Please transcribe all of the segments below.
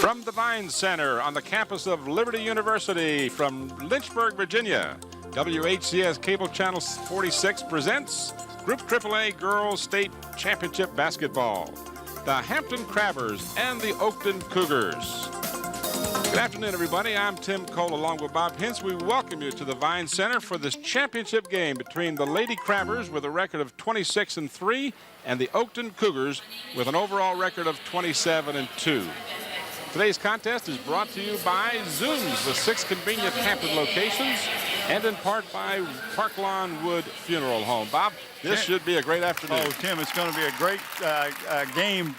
From the Vine Center on the campus of Liberty University from Lynchburg, Virginia, WHCS Cable Channel 46 presents Group AAA Girls State Championship Basketball. The Hampton Crabbers and the Oakton Cougars. Good afternoon, everybody. I'm Tim Cole along with Bob Hintz. We welcome you to the Vine Center for this championship game between the Lady Crabbers with a record of 26-3 and the Oakton Cougars with an overall record of 27-2. Today's contest is brought to you by Zooms, the 6 convenient Hampton locations, and in part by Park Lawn Wood Funeral Home. Bob, this should be a great afternoon. Oh, Tim, it's going to be a great game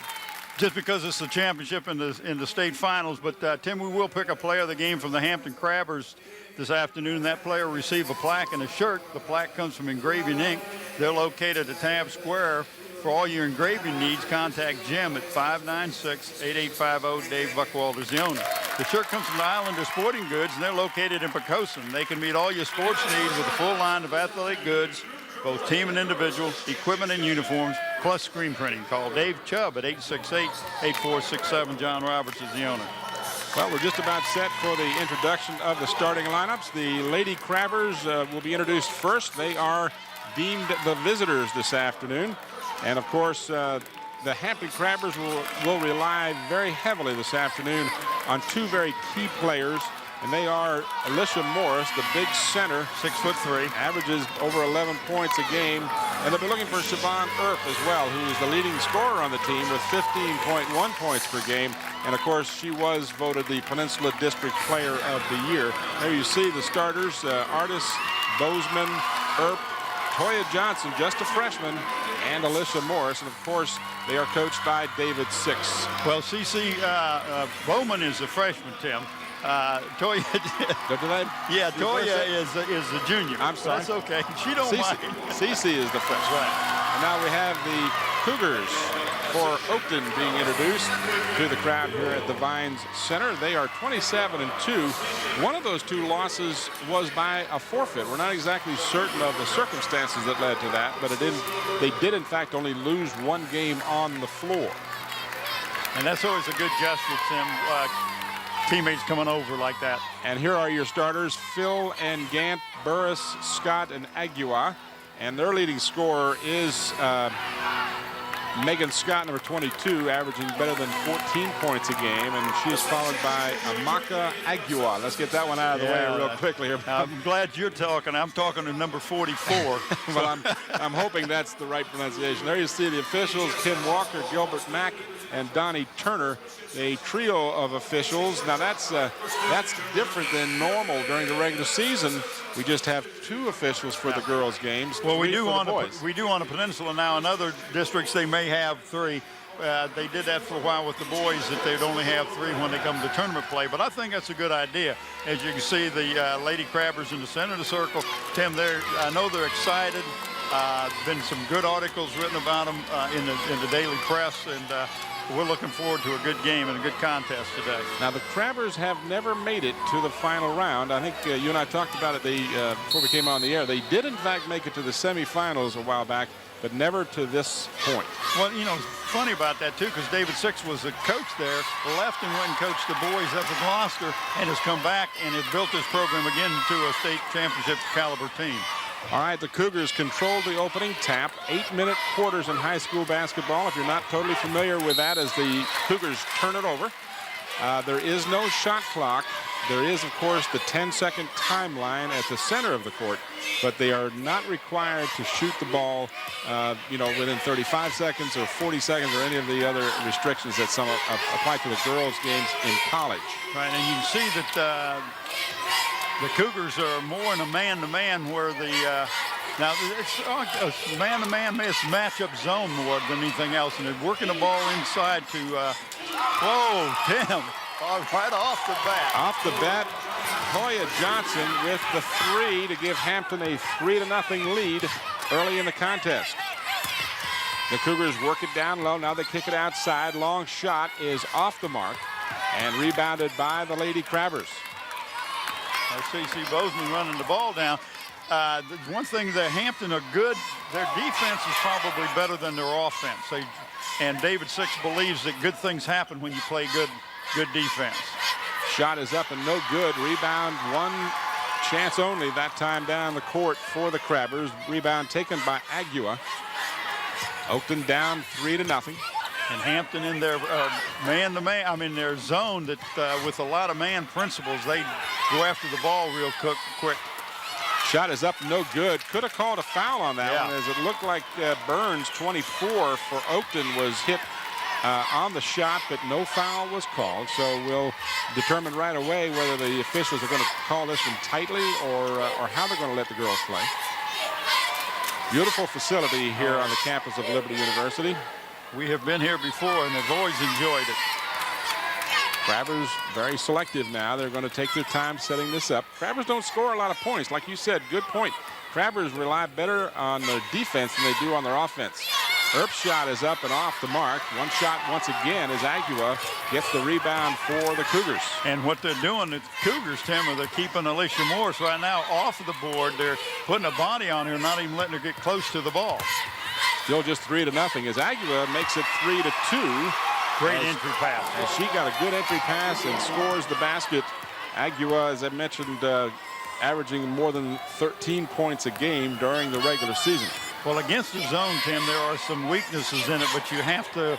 just because it's the championship in the state finals. But, Tim, we will pick a player of the game from the Hampton Crabbers this afternoon. That player will receive a plaque and a shirt. The plaque comes from Engraving Inc. They're located at Tab Square. For all your engraving needs, contact Jim at 596-8850. Dave Buckwalter is the owner. The shirt comes from the Islander Sporting Goods, and they're located in Pocosin. They can meet all your sports needs with a full line of athletic goods, both team and individual, equipment and uniforms, plus screen printing. Call Dave Chubb at 868-8467. John Roberts is the owner. Well, we're just about set for the introduction of the starting lineups. The Lady Crabbers will be introduced first. They are deemed the visitors this afternoon. And, of course, the Hampton Crabbers will rely very heavily this afternoon on two very key players. And they are Alicia Morris, the big center, 6'3", averages over 11 points a game. And they'll be looking for Siobhan Earp as well, who is the leading scorer on the team with 15.1 points per game. And, of course, she was voted the Peninsula District Player of the Year. There you see the starters, Artis, Bozeman, Earp, Toya Johnson, just a freshman, and Alicia Morris. And, of course, they are coached by David Six. Well, CC Bowman is a freshman, Tim. Toya, yeah, Toya is a junior. I'm sorry. That's okay. She don't mind. CC is the freshman. Right. And now we have the Cougars for Oakton being introduced to the crowd here at the Vines Center. They are 27-2. One of those two losses was by a forfeit. We're not exactly certain of the circumstances that led to that, but they did in fact only lose one game on the floor. And that's always a good gesture, Tim. Teammates coming over like that. And here are your starters: Phil and Gant, Burris, Scott, and Agua. And their leading scorer is Megan Scott, number 22, averaging better than 14 points a game, and she is followed by Amaka Agua. Let's get that one out of the way real quickly here. I'm glad you're talking. I'm talking to number 44. Well, I'm hoping that's the right pronunciation. There you see the officials: Kim Walker, Gilbert Mack, and Donnie Turner, a trio of officials. Now that's different than normal during the regular season. We just have two officials for the girls' games. Well, we do on the peninsula now. In other districts, they may have three. They did that for a while with the boys, that they'd only have three when they come to tournament play. But I think that's a good idea. As you can see, the Lady Crabbers in the center of the circle. Tim, I know they're excited. Been some good articles written about them in the daily press, and we're looking forward to a good game and a good contest today. Now, the Crabbers have never made it to the final round. I think you and I talked about it before we came on the air. They did, in fact, make it to the semifinals a while back, but never to this point. Well, you know, it's funny about that, too, because David Six was a coach there, left and went and coached the boys up at Gloucester, and has come back and has built this program again to a state championship caliber team. All right, the Cougars control the opening tap. 8-minute quarters in high school basketball. If you're not totally familiar with that, as the Cougars turn it over. There is no shot clock. There is, of course, the 10-second timeline at the center of the court, but they are not required to shoot the ball, within 35 seconds or 40 seconds or any of the other restrictions that some apply to the girls' games in college. Right, and you can see that the Cougars are more in a man-to-man where now it's a man-to-man matchup zone more than anything else, and they're working the ball inside to, whoa, Tim, right off the bat. Off the bat, Toya Johnson with the three to give Hampton a 3-0 lead early in the contest. The Cougars work it down low. Now they kick it outside. Long shot is off the mark and rebounded by the Lady Crabbers. CC Bozeman running the ball down. One thing that Hampton are good, their defense is probably better than their offense. And David Six believes that good things happen when you play good good defense. Shot is up and no good. Rebound, one chance only that time down the court for the Crabbers. Rebound taken by Agua. Oakton down 3-0. And Hampton in their man-to-man, I mean their zone that with a lot of man principles, they go after the ball real quick. Shot is up, no good. Could have called a foul on that one, as it looked like Burns, 24 for Oakton, was hit on the shot, but no foul was called. So we'll determine right away whether the officials are going to call this one tightly or how they're going to let the girls play. Beautiful facility here on the campus of Liberty University. We have been here before and have always enjoyed it. Crabbers very selective now. They're going to take their time setting this up. Crabbers don't score a lot of points. Like you said, good point. Crabbers rely better on their defense than they do on their offense. Earp's shot is up and off the mark. One shot once again as Agua gets the rebound for the Cougars. And what they're doing, the Cougars, Tim, they're keeping Alicia Morris right now off of the board. They're putting a body on her, not even letting her get close to the ball. Still just 3-0 as Agua makes it 3-2. Great entry pass. And she got a good entry pass and scores the basket. Agua, as I mentioned, averaging more than 13 points a game during the regular season. Well, against the zone, Tim, there are some weaknesses in it, but you have to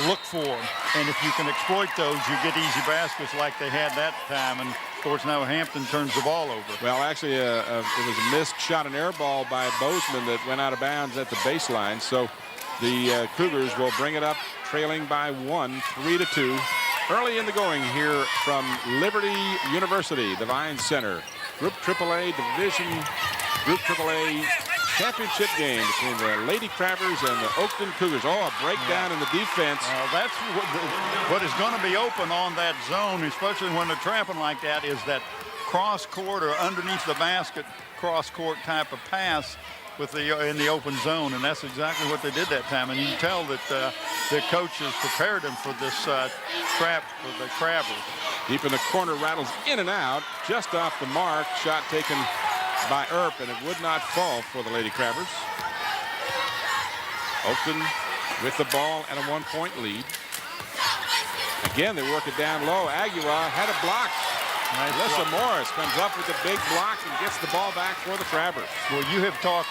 look for them. And if you can exploit those, you get easy baskets like they had that time. And, of course, now Hampton turns the ball over. Well, actually, it was a missed shot, an air ball by Bozeman that went out of bounds at the baseline. So the Cougars will bring it up, trailing by 1, 3-2. Early in the going here from Liberty University, the Vine Center. Group AAA Division, Group AAA championship game between the Lady Crabbers and the Oakton Cougars. Oh, a breakdown in the defense. That's what is going to be open on that zone, especially when they're trapping like that, is that cross-court or underneath the basket cross-court type of pass with in the open zone, and that's exactly what they did that time. And you can tell that the coaches prepared them for this trap for the Crabbers. Deep in the corner, rattles in and out, just off the mark. Shot taken by Earp, and it would not fall for the Lady Crabbers. Oakton with the ball and a 1-point lead. Again, they work it down low. Agua had a block. Alyssa Morris comes up with a big block and gets the ball back for the Crabbers. Well, you have talked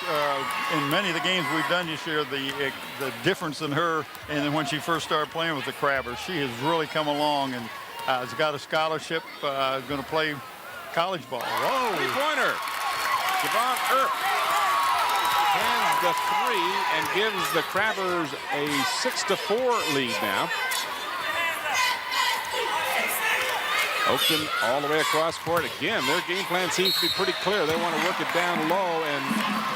in many of the games we've done this year, the difference in her and then when she first started playing with the Crabbers. She has really come along and has got a scholarship, going to play college ball. Whoa! Three-pointer. Javon Earp hands the three and gives the Crabbers a 6-4 lead now. Oakton all the way across court. Again, their game plan seems to be pretty clear. They want to work it down low, and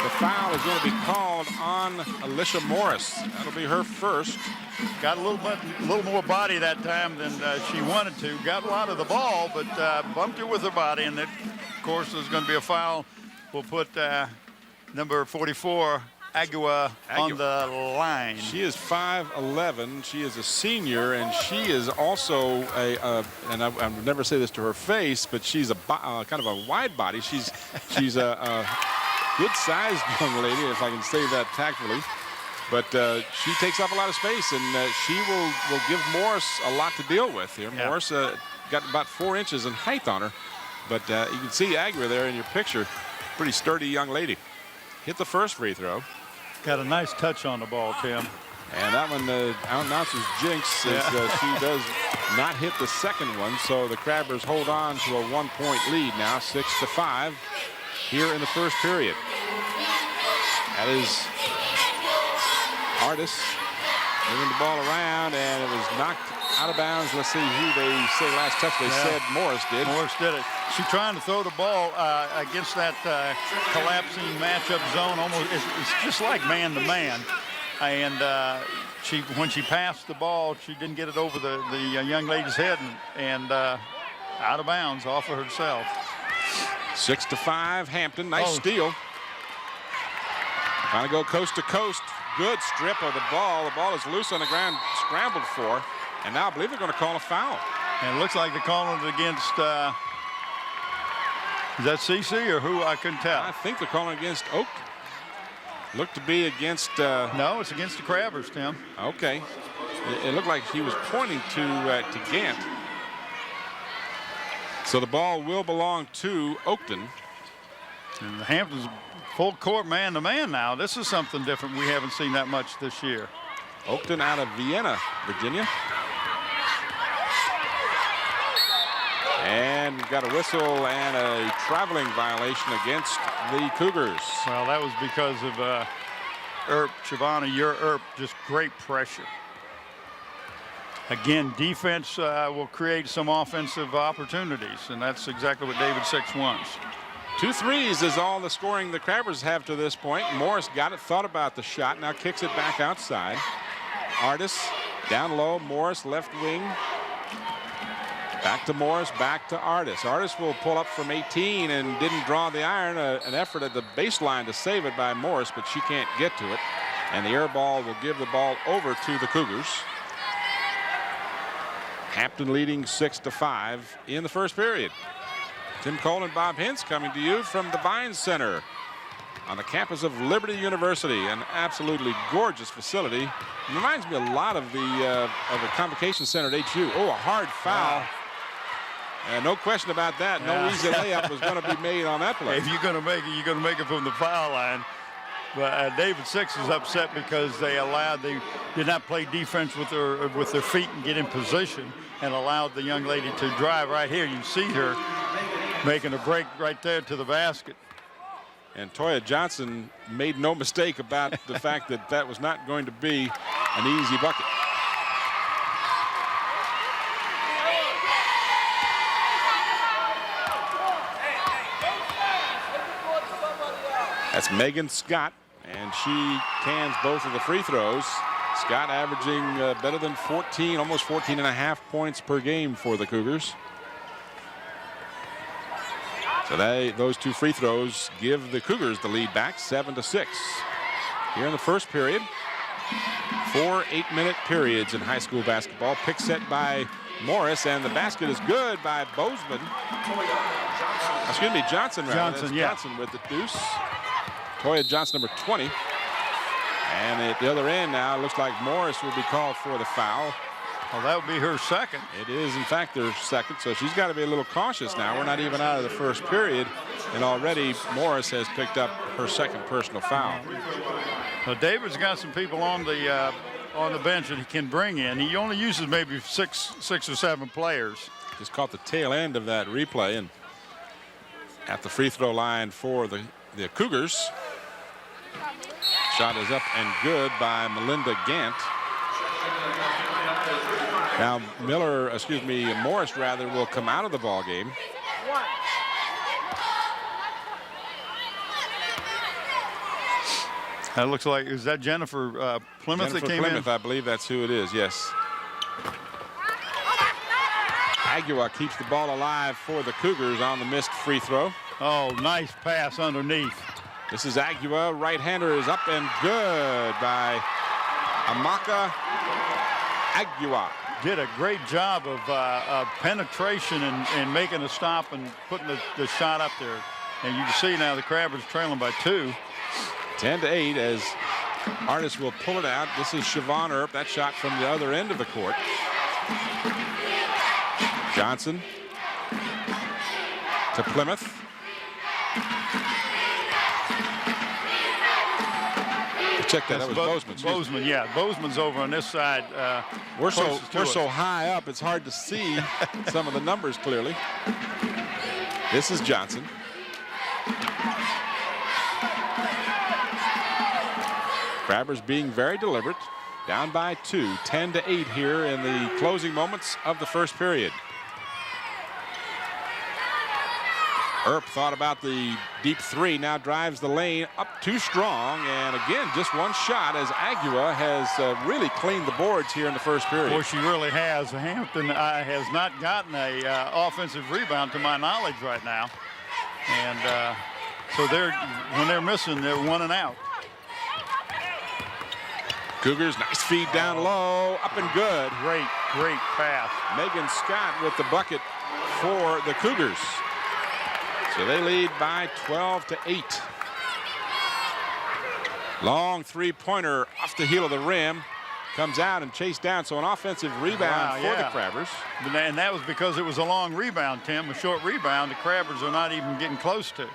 the foul is going to be called on Alicia Morris. That'll be her first. Got a little more body that time than she wanted to. Got a lot of the ball, but bumped her with her body, and that, of course, is going to be a foul. We'll put number 44, Agua, on the line. She is 5'11". She is a senior, and she is also and I would never say this to her face, but she's a kind of a wide body. She's a good-sized young lady, if I can say that tactfully. But she takes up a lot of space, and she will give Morris a lot to deal with here. Yeah. Morris got about 4 inches in height on her, but you can see Agua there in your picture. Pretty sturdy young lady. Hit the first free throw. Got a nice touch on the ball, Tim. And that one out-announces jinx as she does not hit the second one. So the Crabbers hold on to a 1-point lead now, 6-5 here in the first period. That is Artis moving the ball around, and it was knocked out of bounds. Let's see who they say last touch. They said Morris did. Morris did it. She's trying to throw the ball against that collapsing matchup zone. Almost, it's just like man-to-man. And when she passed the ball, she didn't get it over the young lady's head and out of bounds off of herself. 6-5, Hampton. Nice steal. Trying to go coast to coast. Good strip of the ball. The ball is loose on the ground, scrambled for. And now I believe they're going to call a foul. And it looks like they're calling it against, is that CC or who? I couldn't tell. I think they're calling against Oakton. Looked to be against. No, it's against the Crabbers, Tim. Okay. It looked like he was pointing to Gant. So the ball will belong to Oakton. And the Hampton's full court man-to-man now. This is something different we haven't seen that much this year. Oakton out of Vienna, Virginia. And we've got a whistle and a traveling violation against the Cougars. Well, that was because of Earp, Shivani, your Earp, just great pressure. Again, defense will create some offensive opportunities, and that's exactly what David Six wants. 2 threes is all the scoring the Crabbers have to this point. Morris got it, thought about the shot, now kicks it back outside. Artis down low, Morris left wing. Back to Morris, back to Artis. Artis will pull up from 18 and didn't draw the iron. An effort at the baseline to save it by Morris, but she can't get to it. And the air ball will give the ball over to the Cougars. Hampton leading 6-5 in the first period. Tim Cole and Bob Hintz coming to you from the Vines Center on the campus of Liberty University, an absolutely gorgeous facility. It reminds me a lot of the Convocation Center at HU. Oh, a hard foul. Wow. No question about that. No easy layup was going to be made on that play. If you're going to make it, you're going to make it from the foul line. But David Six is upset because they did not play defense with their feet and get in position, and allowed the young lady to drive right here. You see her making a break right there to the basket. And Toya Johnson made no mistake about the fact that that was not going to be an easy bucket. That's Megan Scott, and she cans both of the free throws. Scott averaging better than 14, almost 14 and a half points per game for the Cougars. So those 2 free throws give the Cougars the lead back, 7-6. Here in the first period, 4 8-minute periods in high school basketball. Pick set by Morris, and the basket is good by Bozeman. Excuse me, Johnson. Johnson, yeah. Johnson with the deuce. Toya Johnson, number 20. And at the other end now, it looks like Morris will be called for the foul. Well, that would be her second. It is, in fact, their second, so she's got to be a little cautious now. We're not even out of the first period, and already Morris has picked up her second personal foul. Well, David's got some people on the bench that he can bring in. He only uses maybe six or seven players. Just caught the tail end of that replay, and at the free throw line for the Cougars. Shot is up and good by Melinda Gant. Now Morris rather will come out of the ball game. That looks like, is that Jennifer Plymouth that came in? I believe that's who it is, yes. Agua keeps the ball alive for the Cougars on the missed free throw. Oh, nice pass underneath. This is Agua. Right-hander is up and good by Amaka Agua. Did a great job of penetration and making a stop and putting the shot up there. And you can see now the Crabbers trailing by 2. 10-8 as Artis will pull it out. This is Siobhan Earp. That shot from the other end of the court. Johnson to Plymouth. Check that. That was Bozeman. Bozeman, yeah. Bozeman's over on this side. We're so high up, it's hard to see some of the numbers clearly. This is Johnson. Crabbers being very deliberate. Down by 2, 10-8 here in the closing moments of the first period. Earp thought about the deep 3, now drives the lane up too strong, and again just one shot as Agua has really cleaned the boards here in the first period. Well, she really has. Hampton has not gotten a offensive rebound to my knowledge right now, and so when they're missing, they're 1 and out. Cougars, nice feed down low, up and good. Great pass. Megan Scott with the bucket for the Cougars. So they lead by 12-8. Long 3-pointer off the heel of the rim. comes out and chased down. So an offensive rebound for the Crabbers. And that was because it was a long rebound, Tim, a short rebound. The Crabbers are not even getting close to.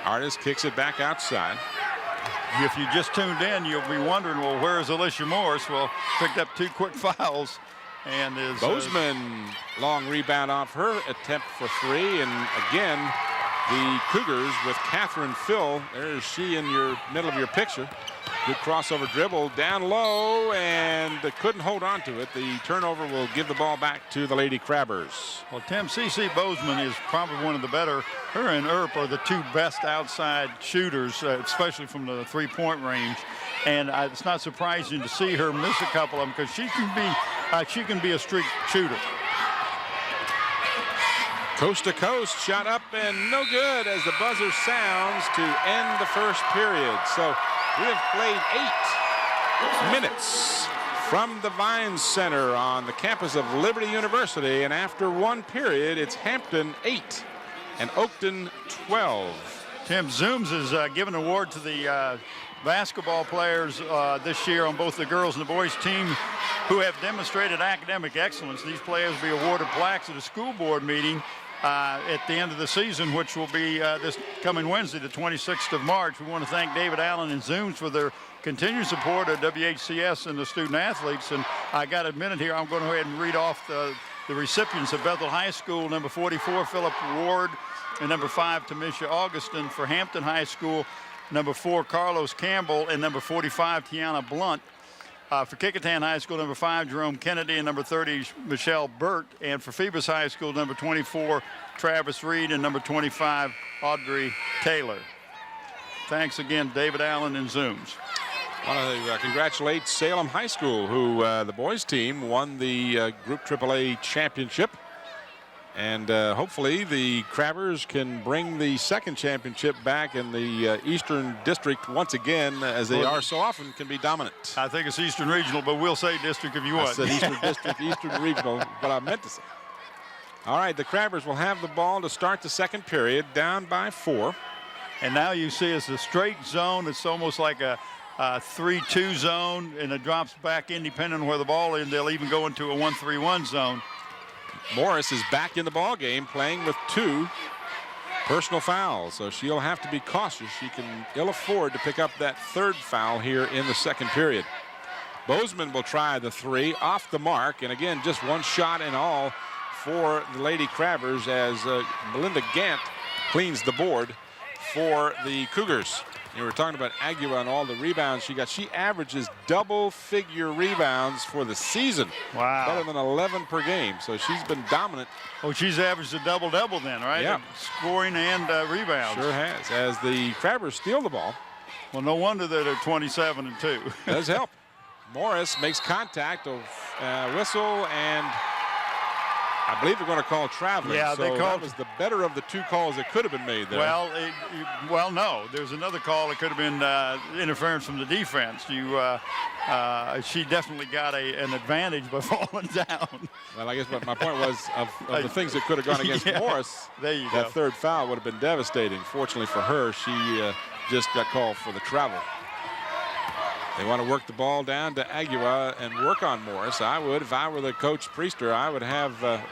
Artis kicks it back outside. If you just tuned in, you'll be wondering, well, where is Alicia Morris? Well, picked up 2 quick fouls. And is Bozeman, long rebound off her attempt for 3. And again, the Cougars with Catherine Phil. There's she in your middle of your picture. Good crossover dribble down low, and couldn't hold on to it. The turnover will give the ball back to the Lady Crabbers. Well, Tim, C.C. Bozeman is probably one of the better. Her and Earp are the 2 best outside shooters, especially from the 3-point range. And it's not surprising to see her miss a couple of them because she can be a streak shooter. Coast to coast, shot up and no good as the buzzer sounds to end the first period. So we have played 8 minutes from the Vines Center on the campus of Liberty University. And after 1 period, it's Hampton 8 and Oakton 12. Tim, Zooms is given an award to the basketball players this year on both the girls and the boys team who have demonstrated academic excellence. These players will be awarded plaques at a school board meeting at the end of the season, which will be this coming Wednesday, the 26th of March. We want to thank David Allen and Zooms for their continued support of WHCS and the student athletes. And I got a minute here. I'm going to go ahead and read off the recipients of Bethel High School. Number 44, Philip Ward, and number 5, Tamisha Augustin. For Hampton High School, number 4, Carlos Campbell, and number 45, Tiana Blunt. For Kecoughtan High School, number 5, Jerome Kennedy, and number 30, Michelle Burt. And for Phoebus High School, number 24, Travis Reed, and number 25, Audrey Taylor. Thanks again, David Allen and Zooms. I want to congratulate Salem High School, who the boys team won the Group AAA championship. And hopefully the Crabbers can bring the second championship back in the Eastern District once again, as they are so often can be dominant. I think it's Eastern Regional, but we'll say district if you want. I said Eastern District, Eastern Regional, what I meant to say. All right, the Crabbers will have the ball to start the second period, down by 4. And now you see it's a straight zone. It's almost like a 3-2 zone, and it drops back in depending on where the ball is. They'll even go into a 1-3-1 zone. Morris is back in the ball game, playing with 2 personal fouls, so she'll have to be cautious. She can ill afford to pick up that 3rd foul here in the second period. Bozeman will try the 3 off the mark, and again, just 1 shot in all for the Lady Crabbers as Melinda Gant cleans the board for the Cougars. You were talking about Agua and all the rebounds she got. She averages double-figure rebounds for the season. Wow. Better than 11 per game. So she's been dominant. Oh, she's averaged a double-double then, right? Yeah. Scoring and rebounds. Sure has. As the Crabbers steal the ball. Well, no wonder that they're 27-2. Does help. Morris makes contact, whistle, and I believe they're going to call traveling. Yeah, so they called. That was the better of the 2 calls that could have been made there. Well, no. There's another call that could have been interference from the defense. She definitely got an advantage by falling down. Well, I guess what my point was of the things that could have gone against Morris. There you that go. 3rd foul would have been devastating. Fortunately for her, she just got called for the travel. They want to work the ball down to Agua and work on Morris. I would, if I were the coach Priester, I would have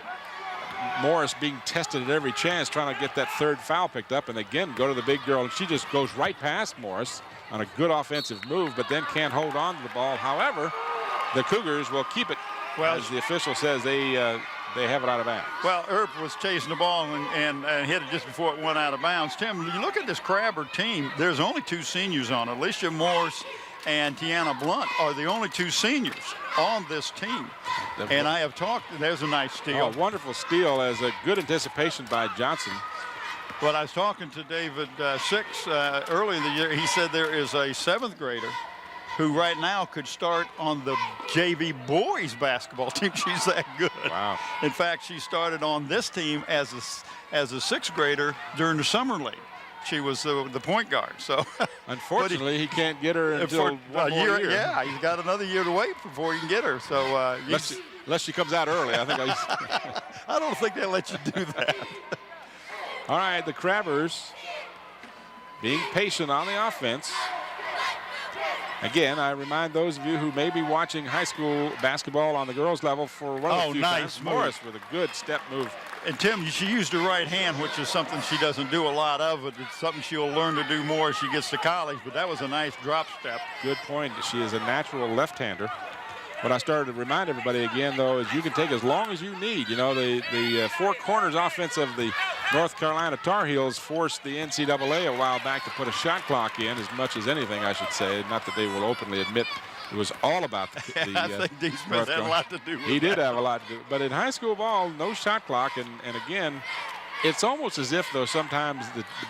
Morris being tested at every chance, trying to get that 3rd foul picked up, and again go to the big girl, and she just goes right past Morris on a good offensive move, but then can't hold on to the ball. However, the Cougars will keep it. Well, as the official says, they have it out of bounds. Well, Earp was chasing the ball and hit it just before it went out of bounds. Tim, you look at this Crabber team, there's only 2 seniors on it. Alicia Morris and Tiana Blunt are the only 2 seniors on this team. And I have talked, there's a nice steal. Oh, wonderful steal as a good anticipation by Johnson. Well, I was talking to David Six early in the year. He said there is a 7th grader who right now could start on the JV boys basketball team. She's that good. Wow. In fact, she started on this team as a 6th grader during the summer league. She was the point guard. So unfortunately, he can't get her until one more year. Yeah, he's got another year to wait before he can get her. So unless she comes out early, I think. I don't think they'll let you do that. All right, the Crabbers being patient on the offense. Again, I remind those of you who may be watching high school basketball on the girls level for one of the few nice times, Morris with a good step move. And Tim, she used her right hand, which is something she doesn't do a lot of. It's something she'll learn to do more as she gets to college, but that was a nice drop step. Good point. She is a natural left-hander. What I started to remind everybody again, though, is you can take as long as you need. You know, the four corners offense of the North Carolina Tar Heels forced the NCAA a while back to put a shot clock in, as much as anything, I should say. Not that they will openly admit it was all about the I think D. Smith had a lot to do with He did have a lot to do. But in high school ball, no shot clock. And again, it's almost as if, though, sometimes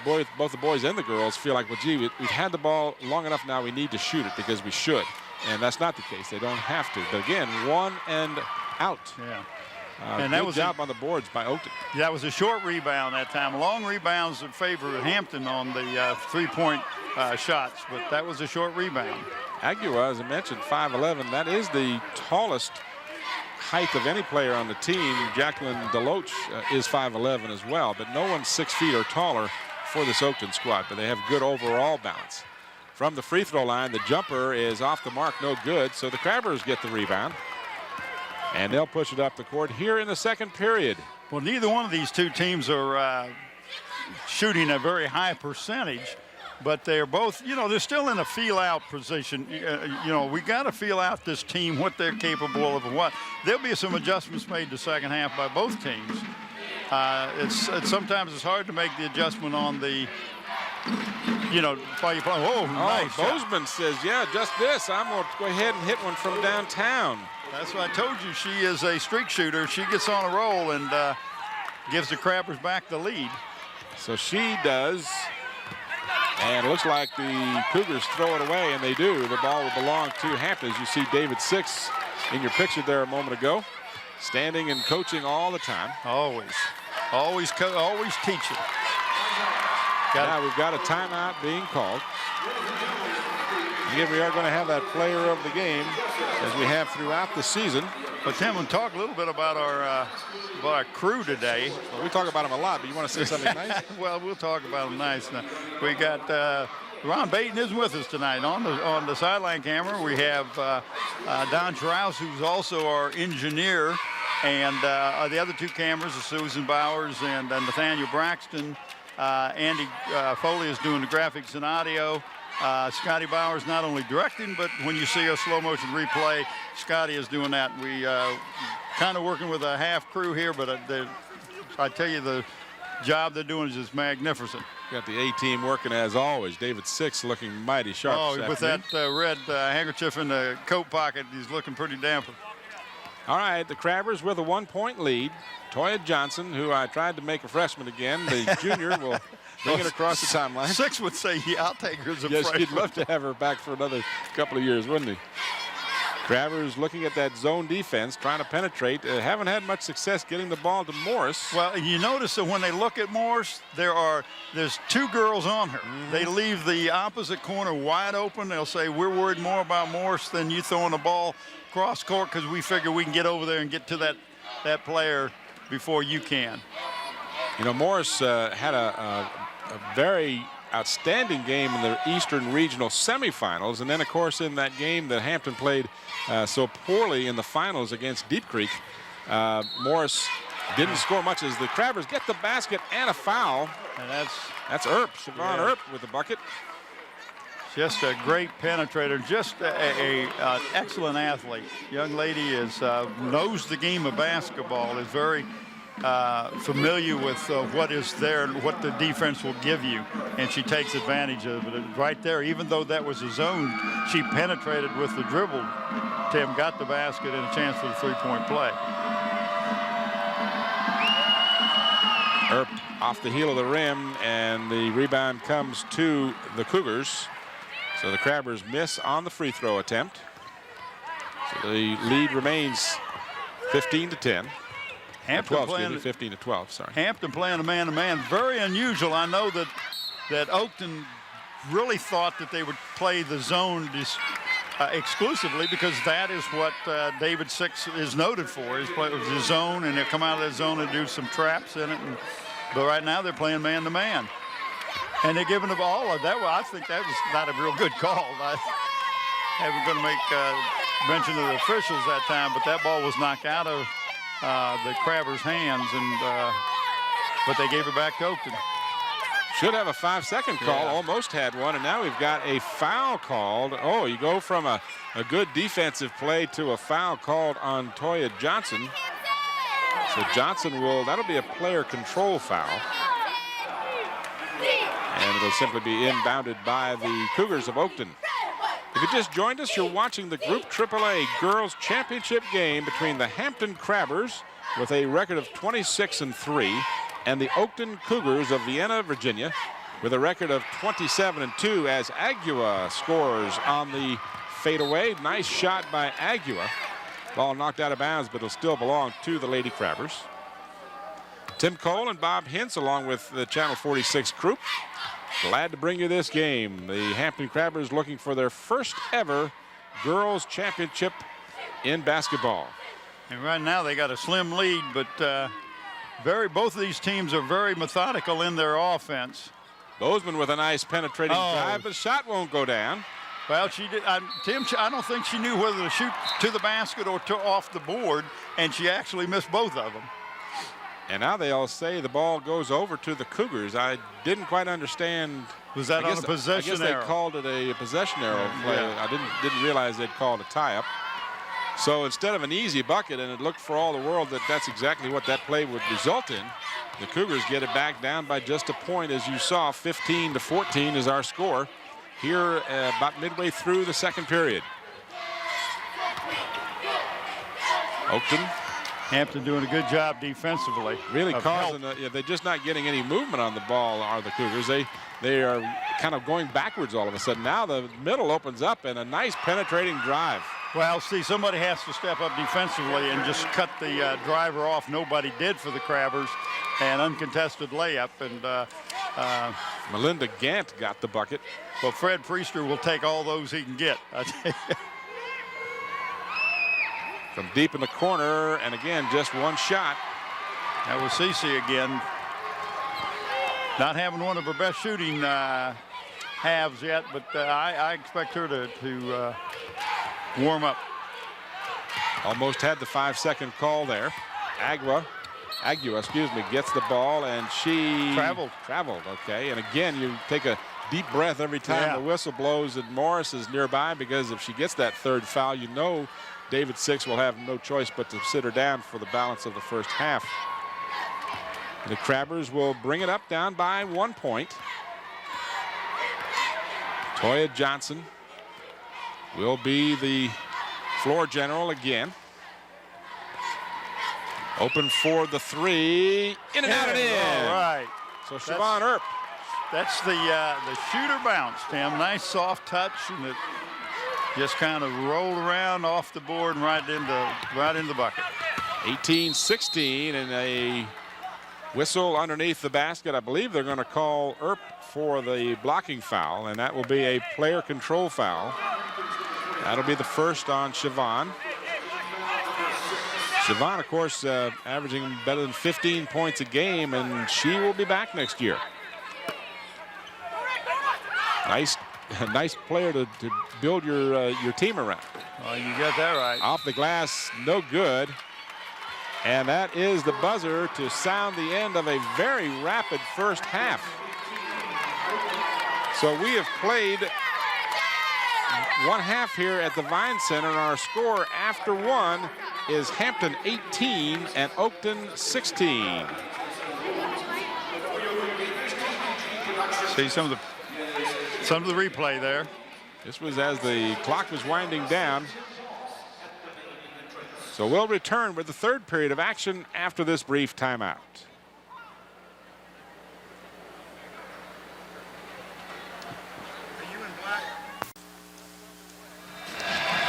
both the boys and the girls feel like, well, gee, we've had the ball long enough now, we need to shoot it because we should. And that's not the case. They don't have to. But again, 1 and out. Yeah. And that was a job on the boards by Oakton. That was a short rebound that time. Long rebounds in favor of Hampton on the three-point shots, but that was a short rebound. Agua, as I mentioned, 5'11". That is the tallest height of any player on the team. Jacqueline Deloach is 5'11" as well, but no one's 6 feet or taller for this Oakton squad, but they have good overall balance. From the free throw line, the jumper is off the mark, no good, so the Crabbers get the rebound. And they'll push it up the court here in the second period. Well, neither one of these two teams are shooting a very high percentage, but they're both, you know, they're still in a feel-out position. You know, we got to feel out this team, what they're capable of and what. There'll be some adjustments made the second half by both teams. Sometimes it's hard to make the adjustment on the, you know, while you're playing. Oh, nice Bozeman says, yeah, just this. I'm going to go ahead and hit one from downtown. That's what I told you. She is a streak shooter. She gets on a roll and gives the Crabbers back the lead. So she does. And it looks like the Cougars throw it away, and they do. The ball will belong to Hampton. As you see David Six in your picture there a moment ago, standing and coaching all the time. Always teaching. Now we've got a timeout being called. Again, we are going to have that player of the game as we have throughout the season. But Tim, we'll talk a little bit about our crew today. Well, we talk about them a lot, but you want to say something nice? Well, we'll talk about them nice. Now, we got Ron Baton isn't with us tonight. On the sideline camera, we have Don Trouse, who's also our engineer, and the other two cameras are Susan Bowers and Nathaniel Braxton. Andy Foley is doing the graphics and audio. Scotty Bowers not only directing, but when you see a slow motion replay, Scotty is doing that. We kind of working with a half crew here, but I tell you, the job they're doing is just magnificent. Got the A-team working as always. David Six looking mighty sharp. Oh, with that red handkerchief in the coat pocket, he's looking pretty dapper. All right, the Crabbers with a 1-point lead. Toya Johnson, who I tried to make a freshman again, the junior, will bring it across the timeline. Six would say, yeah, I'll take her as a freshman. Yes, he'd love to have her back for another couple of years, wouldn't he? Crabbers looking at that zone defense, trying to penetrate. Haven't had much success getting the ball to Morris. Well, you notice that when they look at Morris, there's two girls on her. Mm-hmm. They leave the opposite corner wide open. They'll say, we're worried more about Morris than you throwing the ball cross court because we figure we can get over there and get to that player before you can. You know, Morris had a very outstanding game in the Eastern Regional semifinals, and then of course in that game that Hampton played so poorly in the finals against Deep Creek, Morris didn't score much as the Crabbers get the basket and a foul. And that's Earp, Siobhan Earp with the bucket. Just a great penetrator, just an excellent athlete. Young lady knows the game of basketball, is very familiar with what is there and what the defense will give you, and she takes advantage of it right there. Even though that was a zone, she penetrated with the dribble. Tim got the basket and a chance for the three-point play. Earp off the heel of the rim, and the rebound comes to the Cougars. So the Crabbers miss on the free throw attempt. So the lead remains 15-10. Hampton 15-12, sorry. Hampton playing a man-to-man, very unusual. I know that Oakton really thought that they would play the zone exclusively because that is what David Six is noted for, is play the zone, and they'll come out of that zone and do some traps in it. But right now they're playing man-to-man. And they're giving the ball. I think that was not a real good call. we're going to make mention of the officials that time, but that ball was knocked out of the Crabbers' hands, and but they gave it back to Oakton. Should have a 5-second call, almost had one, and now we've got a foul called. Oh, you go from a good defensive play to a foul called on Toya Johnson. So Johnson that'll be a player control foul. And it'll simply be inbounded by the Cougars of Oakton. If you just joined us, you're watching the Group AAA Girls Championship game between the Hampton Crabbers with a record of 26-3 and the Oakton Cougars of Vienna, Virginia with a record of 27-2 as Agua scores on the fadeaway. Nice shot by Agua. Ball knocked out of bounds, but it'll still belong to the Lady Crabbers. Tim Cole and Bob Hintz along with the Channel 46 group. Glad to bring you this game. The Hampton Crabbers looking for their first ever girls championship in basketball. And right now they got a slim lead, but both of these teams are very methodical in their offense. Bozeman with a nice penetrating drive, but the shot won't go down. Well, she did. Tim, I don't think she knew whether to shoot to the basket or off the board, and she actually missed both of them. And now they all say the ball goes over to the Cougars. I didn't quite understand. Was that on a possession arrow? I guess they called it a possession arrow play. Yeah. I didn't realize they'd called a tie-up. So instead of an easy bucket, and it looked for all the world that that's exactly what that play would result in, the Cougars get it back down by just a point, as you saw. 15-14 is our score here about midway through the second period. Oakton. Hampton doing a good job defensively. Really causing they're just not getting any movement on the ball, are the Cougars. They are kind of going backwards all of a sudden. Now the middle opens up and a nice penetrating drive. Well, see, somebody has to step up defensively and just cut the driver off. Nobody did for the Crabbers. And uncontested layup. And Melinda Gant got the bucket. Well, Fred Priester will take all those he can get. I tell you. From deep in the corner, and again, just one shot. That was Cece again. Not having one of her best shooting halves yet, but I expect her to warm up. Almost had the 5-second call there. Agua, gets the ball, and she traveled, okay. And again, you take a deep breath every time the whistle blows and Morris is nearby, because if she gets that third foul, you know David Six will have no choice but to sit her down for the balance of the first half. The Crabbers will bring it up down by 1 point. Toya Johnson will be the floor general again. Open for the three. In and out and in. All right. So Siobhan Earp. That's the shooter bounce, Tim. Nice soft touch, and it just kind of rolled around off the board and right into the bucket. 18-16, and a whistle underneath the basket. I believe they're going to call Earp for the blocking foul, and that will be a player control foul. That'll be the first on Siobhan. Siobhan, of course, averaging better than 15 points a game, and she will be back next year. Nice player to build your team around. Well, you got that right. Off the glass, no good. And that is the buzzer to sound the end of a very rapid first half. So we have played one half here at the Vine Center, and our score after one is Hampton 18 and Oakton 16. See some of the replay there. This was as the clock was winding down. So we'll return with the third period of action after this brief timeout.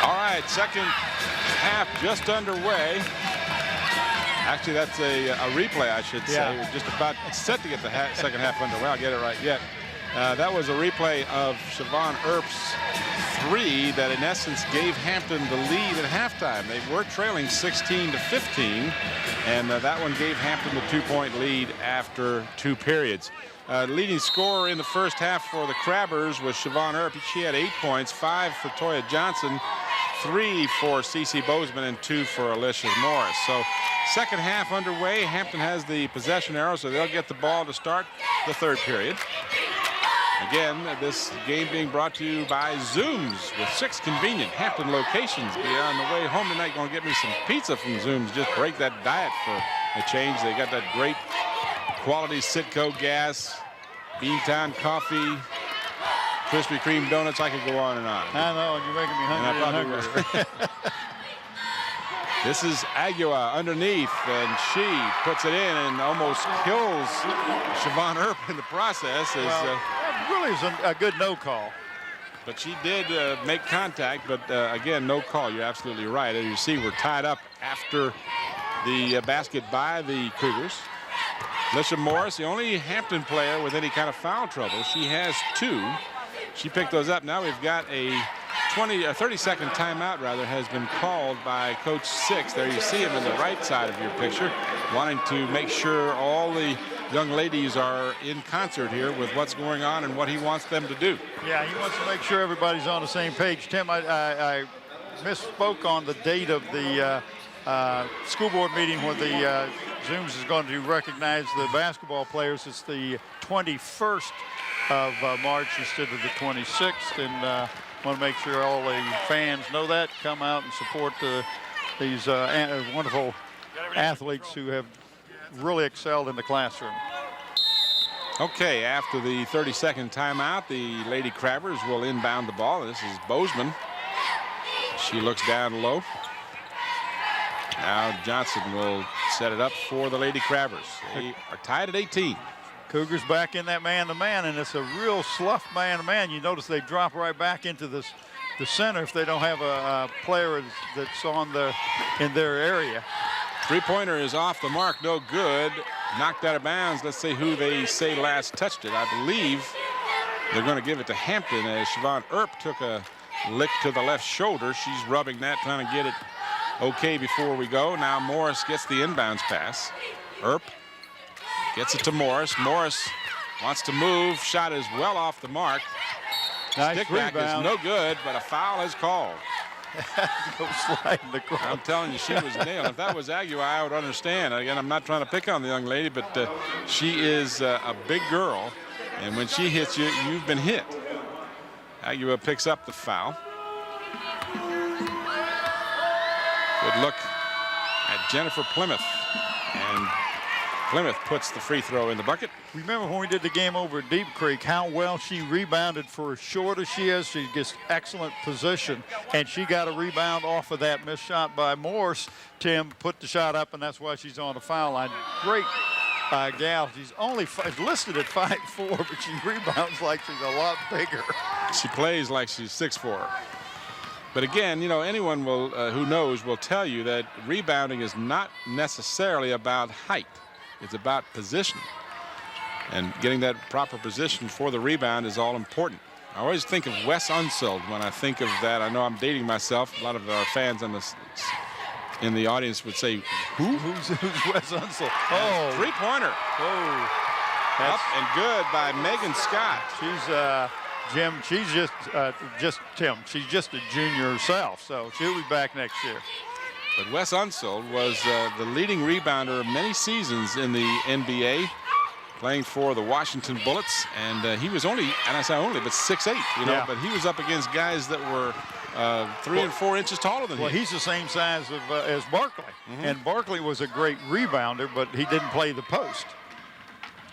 All right, second half just underway. Actually, that's a replay, I should say. We're just about set to get the second half underway. I'll get it right yet. That was a replay of Siobhan Earp's three that in essence gave Hampton the lead at halftime. They were trailing 16-15, and that one gave Hampton the 2-point lead after 2 periods. Leading scorer in the first half for the Crabbers was Siobhan Earp. She had 8 points, 5 for Toya Johnson, 3 for Cece Bozeman, and 2 for Alicia Morris. So second half underway. Hampton has the possession arrow, so they'll get the ball to start the third period. Again, this game being brought to you by Zooms with 6 convenient Hampton locations. Be on the way home tonight, going to get me some pizza from Zooms. Just break that diet for a change. They got that great quality Citgo gas, Beantown coffee, Krispy Kreme donuts. I could go on and on. I know, you're making me hungry and hungry. This is Agua underneath, and she puts it in and almost kills Siobhan Earp in the process. That really is a good no call. But she did make contact, but again, no call. You're absolutely right. As you see, we're tied up after the basket by the Cougars. Alicia Morris, the only Hampton player with any kind of foul trouble. She has 2. She picked those up. Now we've got a 30-second timeout, rather, has been called by Coach Six. There you see him in the right side of your picture, wanting to make sure all the young ladies are in concert here with what's going on and what he wants them to do. Yeah, he wants to make sure everybody's on the same page. Tim, I misspoke on the date of the school board meeting where the Zooms is going to recognize the basketball players. It's the 21st of March instead of the 26th, and want to make sure all the fans know that, come out and support these wonderful athletes who have really excelled in the classroom. Okay, after the 30-second timeout, the Lady Crabbers will inbound the ball. This is Bozeman. She looks down low. Now Johnson will set it up for the Lady Crabbers. They are tied at 18. Cougars back in that man-to-man, and it's a real slough man-to-man. You notice they drop right back into the center if they don't have a player that's in their area. Three-pointer is off the mark, no good. Knocked out of bounds. Let's see who they say last touched it. I believe they're going to give it to Hampton as Siobhan Earp took a lick to the left shoulder. She's rubbing that, trying to get it okay before we go. Now Morris gets the inbounds pass. Earp gets it to Morris. Morris wants to move. Shot is well off the mark. Nice Stick back is no good, but a foul is called. Go sliding across. I'm telling you, she was nailed. If that was Agua, I would understand. Again, I'm not trying to pick on the young lady, but she is a big girl, and when she hits you, you've been hit. Agua picks up the foul. Good look at Jennifer Plymouth, and Plymouth puts the free throw in the bucket. Remember when we did the game over at Deep Creek, how well she rebounded for as short as she is. She gets excellent position, and she got a rebound off of that missed shot by Morse. Tim put the shot up, and that's why she's on the foul line. Great gal. She's only listed at 5'4", but she rebounds like she's a lot bigger. She plays like she's 6'4". But again, you know, anyone will who knows will tell you that rebounding is not necessarily about height. It's about position. And getting that proper position for the rebound is all important. I always think of Wes Unseld when I think of that. I know I'm dating myself. A lot of our fans in the audience would say, who? Who's Wes Unseld? Oh, three-pointer. Oh, Up and good by Megan Scott. She's Jim. She's just Tim. She's just a junior herself, so she'll be back next year. But Wes Unseld was the leading rebounder many seasons in the NBA, playing for the Washington Bullets, and he was only, and I say only, but 6'8", you know, but he was up against guys that were 3 and 4 inches taller than him. Well, he's the same size as Barkley, and Barkley was a great rebounder, but he didn't play the post.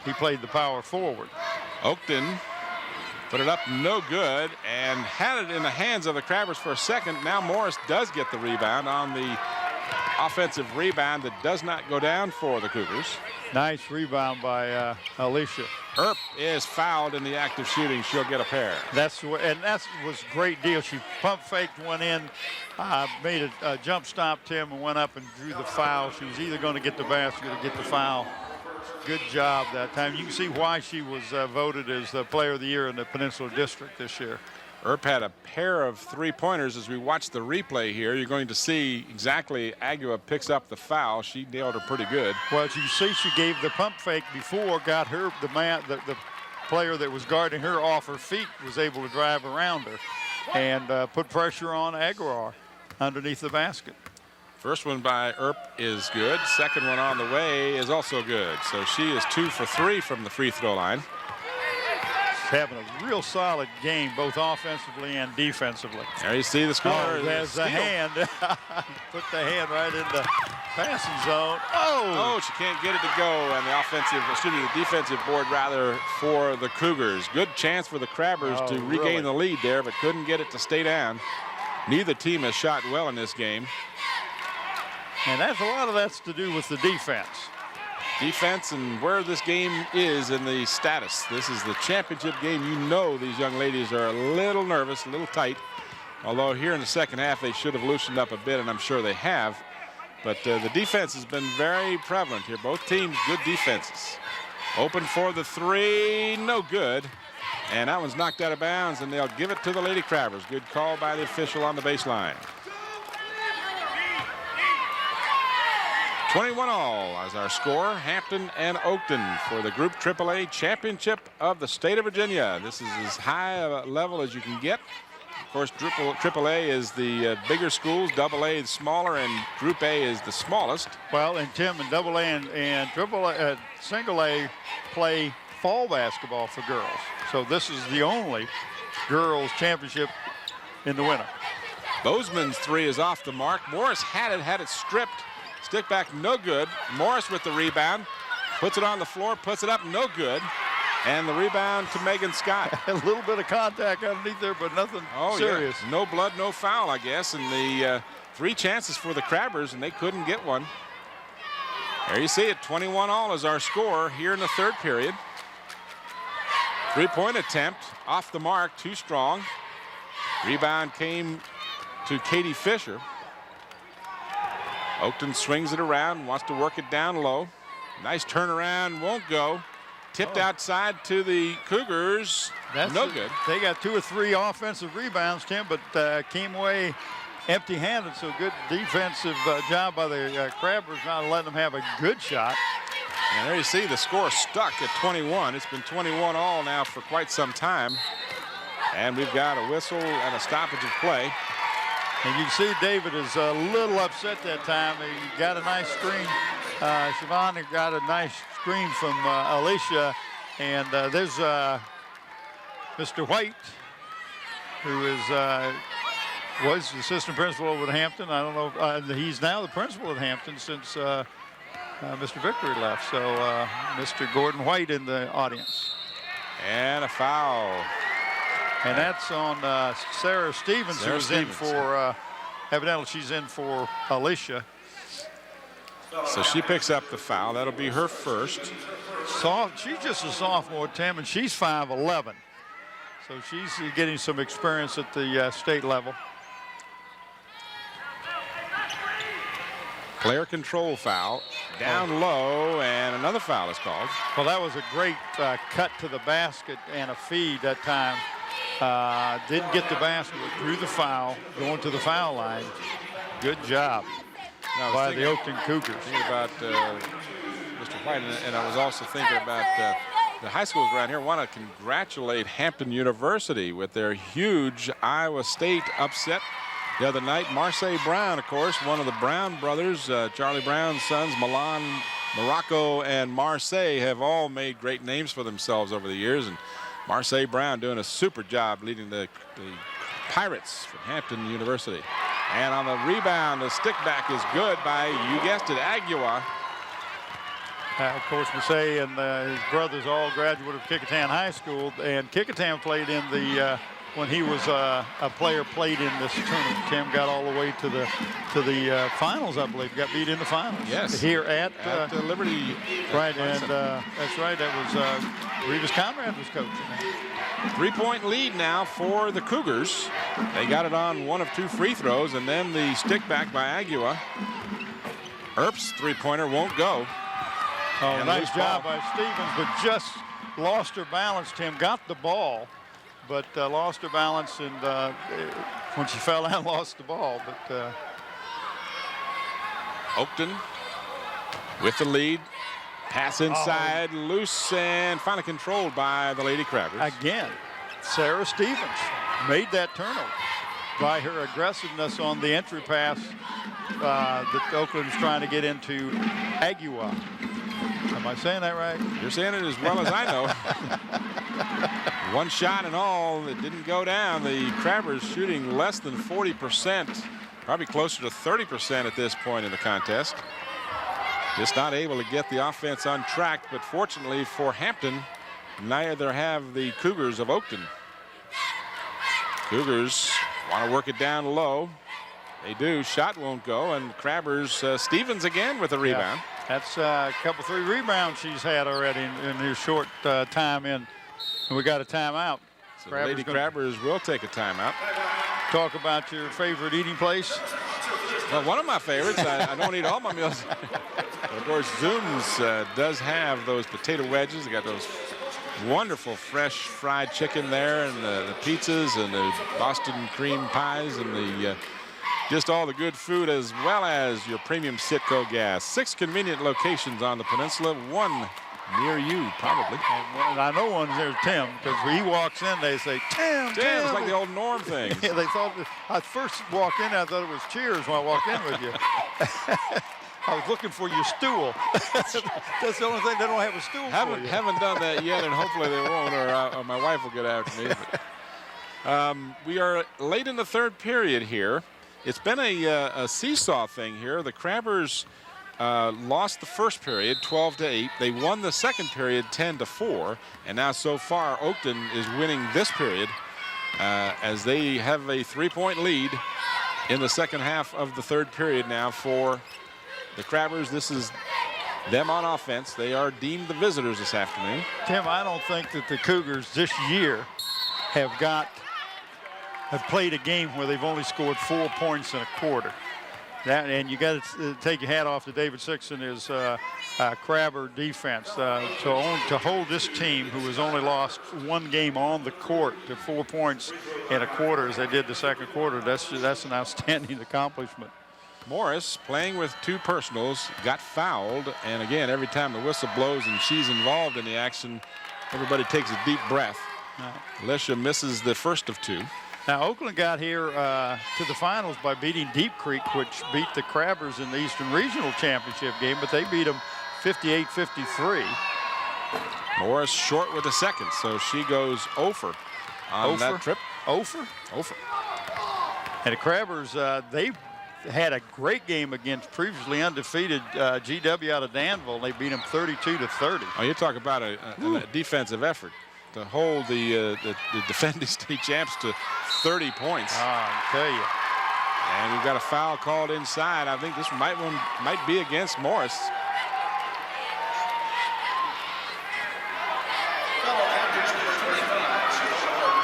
He played the power forward. Oakton put it up, no good, and had it in the hands of the Crabbers for a second. Now Morris does get the rebound on the offensive rebound that does not go down for the Cougars. Nice rebound by Alicia. Earp is fouled in the act of shooting. She'll get a pair. That was a great deal. She pump faked one in, made a jump stop, Tim, and went up and drew the foul. She was either going to get the basket or get the foul. Good job that time. You can see why she was voted as the Player of the Year in the Peninsula District this year. Earp had a pair of three-pointers. As we watch the replay here, you're going to see exactly Agua picks up the foul. She nailed her pretty good. Well, as you see, she gave the pump fake before, got her, the player that was guarding her off her feet was able to drive around her and put pressure on Aguilar underneath the basket. First one by Earp is good. Second one on the way is also good. So she is 2 for 3 from the free throw line. Having a real solid game, both offensively and defensively. There you see the score. Oh, there's the hand. Put the hand right in the passing zone. Oh, she can't get it to go. And the defensive board rather for the Cougars. Good chance for the Crabbers to regain the lead there, but couldn't get it to stay down. Neither team has shot well in this game. And a lot of that's to do with the defense. Defense and where this game is in the status. This is the championship game. You know these young ladies are a little nervous, a little tight. Although here in the second half they should have loosened up a bit, and I'm sure they have. But the defense has been very prevalent here. Both teams good defenses. Open for the three, no good. And that one's knocked out of bounds, and they'll give it to the Lady Crabbers. Good call by the official on the baseline. 21-all as our score. Hampton and Oakton for the Group AAA Championship of the state of Virginia. This is as high a level as you can get. Of course, AAA is the bigger schools, AA is smaller, and Group A is the smallest. Well, and Tim, and AA and AAA, Single A play fall basketball for girls. So this is the only girls championship in the winter. Bozeman's three is off the mark. Morris had it stripped. Stick back, no good. Morris with the rebound. Puts it on the floor, puts it up, no good. And the rebound to Megan Scott. A little bit of contact underneath there, but nothing serious. Yeah. No blood, no foul, I guess. And the 3 chances for the Crabbers, and they couldn't get one. There you see it, 21-all is our score here in the third period. 3-point attempt, off the mark, too strong. Rebound came to Katie Fisher. Oakton swings it around, wants to work it down low. Nice turnaround, won't go. Tipped outside to the Cougars, no good. They got 2 or 3 offensive rebounds, Tim, but came away empty-handed, so good defensive job by the Crabbers, not letting them have a good shot. And there you see the score stuck at 21. It's been 21-all now for quite some time. And we've got a whistle and a stoppage of play. And you can see David is a little upset that time. He got a nice screen. Siobhan got a nice screen from Alicia. And there's Mr. White, who was the assistant principal over at Hampton. I don't know. He's now the principal at Hampton since Mr. Victory left. So Mr. Gordon White in the audience. And a foul. And that's on Sarah Stevens, who's in for, evidently she's in for Alicia. So she picks up the foul. That'll be her first. She's just a sophomore, Tim, and she's 5'11". So she's getting some experience at the state level. Player control foul, down low, and another foul is called. Well, that was a great cut to the basket and a feed that time. Didn't get the basket, drew the foul, going to the foul line. Good job by the Oakton Cougars. Thinking about Mr. White, and I was also thinking about the high schools around here. I want to congratulate Hampton University with their huge Iowa State upset the other night. Marseille Brown, of course, one of the Brown brothers, Charlie Brown's sons, Milan, Morocco, and Marseille have all made great names for themselves over the years. And Marseille Brown doing a super job leading the Pirates from Hampton University. And on the rebound, the stick back is good by, you guessed it, Agua. Of course, Marseille and his brothers all graduate of Kickingham High School, and Kickingham played in the when he was a player, played in this tournament. Tim got all the way to the finals, I believe. Got beat in the finals. Yes. Here at Liberty. Right, and that's right. That was Revis Conrad was coaching. 3-point lead now for the Cougars. They got it on 1 of 2 free throws, and then the stick back by Agua. Earp's 3-pointer won't go. Oh, nice job by Stevens, but just lost her balance, Tim. Got the ball, but lost her balance, and when she fell down, lost the ball. But Oakton with the lead. Pass inside, loose, and finally controlled by the Lady Crabbers. Again, Sarah Stevens made that turnover by her aggressiveness on the entry pass that Oakland is trying to get into Agua. Am I saying that right? You're saying it as well as I know. One shot and all, it didn't go down. The Crabbers shooting less than 40%, probably closer to 30% at this point in the contest. Just not able to get the offense on track, but fortunately for Hampton, neither have the Cougars of Oakton. Cougars want to work it down low. They do. Shot won't go, and Crabbers, Stevens again with a rebound. Yeah, that's a couple 3 rebounds she's had already in her short time in. And we got a timeout. So Lady Crabbers will take a timeout. Talk about your favorite eating place. Well, one of my favorites. I don't eat all my meals. Of course, Zoom's does have those potato wedges. They got those wonderful fresh fried chicken there, and the pizzas and the Boston cream pies and the just all the good food, as well as your premium Citgo gas. 6 convenient locations on the peninsula, 1 near you, probably. And I know one's there, Tim, because when he walks in, they say, Tim. It's like the old Norm thing. Yeah, they thought, I first walked in, I thought it was Cheers when I walked in with you. I was looking for your stool. That's the only thing, they don't have a stool for you. Haven't done that yet, and hopefully they won't, or my wife will get after me. But, we are late in the 3rd period here. It's been a seesaw thing here. The Crabbers lost the first period 12-8. They won the 2nd period 10-4, and now so far Oakton is winning this period as they have a 3-point lead in the second half of the 3rd period now for the Crabbers. This is them on offense. They are deemed the visitors this afternoon. Tim, I don't think that the Cougars this year have played a game where they've only scored 4 points in a quarter. And you got to take your hat off to David Six and his Crabber defense. To hold this team, who has only lost 1 game on the court, to 4 points in a quarter as they did the 2nd quarter, that's an outstanding accomplishment. Morris, playing with 2 personals, got fouled, and again, every time the whistle blows and she's involved in the action, everybody takes a deep breath. Alicia misses the first of 2. Now, Oakland got here to the finals by beating Deep Creek, which beat the Crabbers in the Eastern Regional Championship game, but they beat them 58-53. Morris short with the second, so she goes over on that trip. Over. And the Crabbers, they had a great game against previously undefeated GW out of Danville. They beat them 32-30. Oh, you talk about a defensive effort to hold the defending state champs to 30 points. I tell you. And we've got a foul called inside. I think this might be against Morris.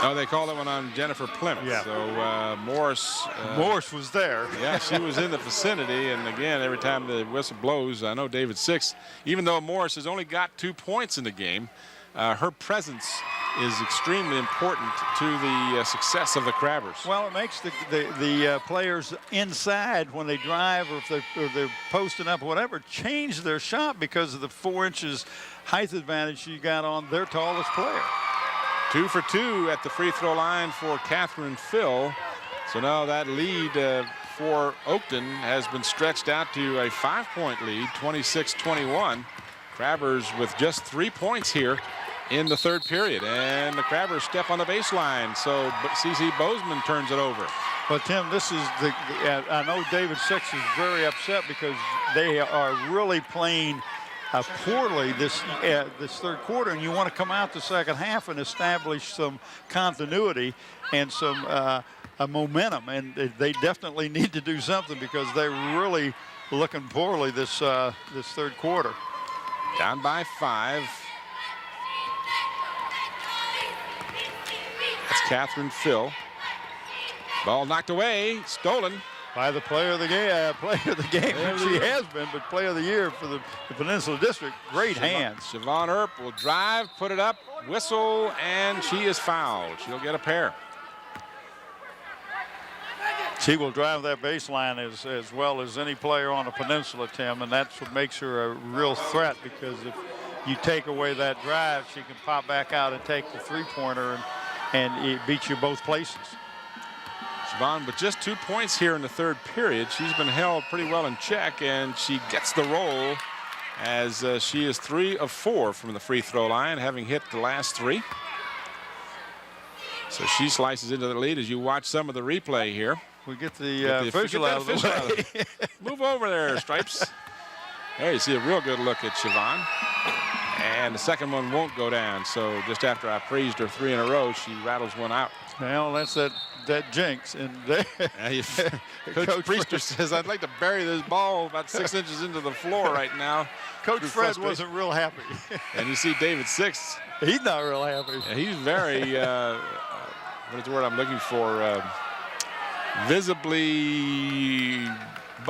Oh, they called that one on Jennifer Plymouth. Yeah. So Morris. Morris was there. Yeah, she was in the vicinity. And again, every time the whistle blows, I know David Six, even though Morris has only got 2 points in the game, her presence is extremely important to the success of the Crabbers. Well, it makes the players inside when they drive or if they're posting up or whatever change their shot because of the 4 inches height advantage you got on their tallest player. 2 for 2 at the free throw line for Catherine Phil. So now that lead for Oakton has been stretched out to a 5-point lead, 26-21. Crabbers with just 3 points here in the 3rd period, and the Crabbers step on the baseline, so CC Bozeman turns it over. Well, Tim, this is I know David Six is very upset because they are really playing poorly this 3rd quarter, and you want to come out the second half and establish some continuity and some momentum, and they definitely need to do something because they're really looking poorly this 3rd quarter. Down by 5. That's Catherine Phil. Ball knocked away, stolen. By the player of the game, she has been, but player of the year for the Peninsula District. Great hands. Siobhan Earp will drive, put it up, whistle, and she is fouled. She'll get a pair. She will drive that baseline as well as any player on the peninsula, Tim, and that's what makes her a real threat, because if you take away that drive, she can pop back out and take the three-pointer and it beats you both places. Siobhan with just 2 points here in the third period. She's been held pretty well in check, and she gets the roll as she is 3 of 4 from the free throw line, having hit the last 3. So she slices into the lead as you watch some of the replay here. We get the official out of the way. Move over there, Stripes. There you see a real good look at Siobhan. And the second one won't go down. So just after I praised her 3 in a row, she rattles one out. Well, that's that jinx. And there. Coach Priester says, I'd like to bury this ball about 6 inches into the floor right now. Coach Fred wasn't real happy. And you see David Six. He's not real happy. He's very, what is the word I'm looking for? Visibly,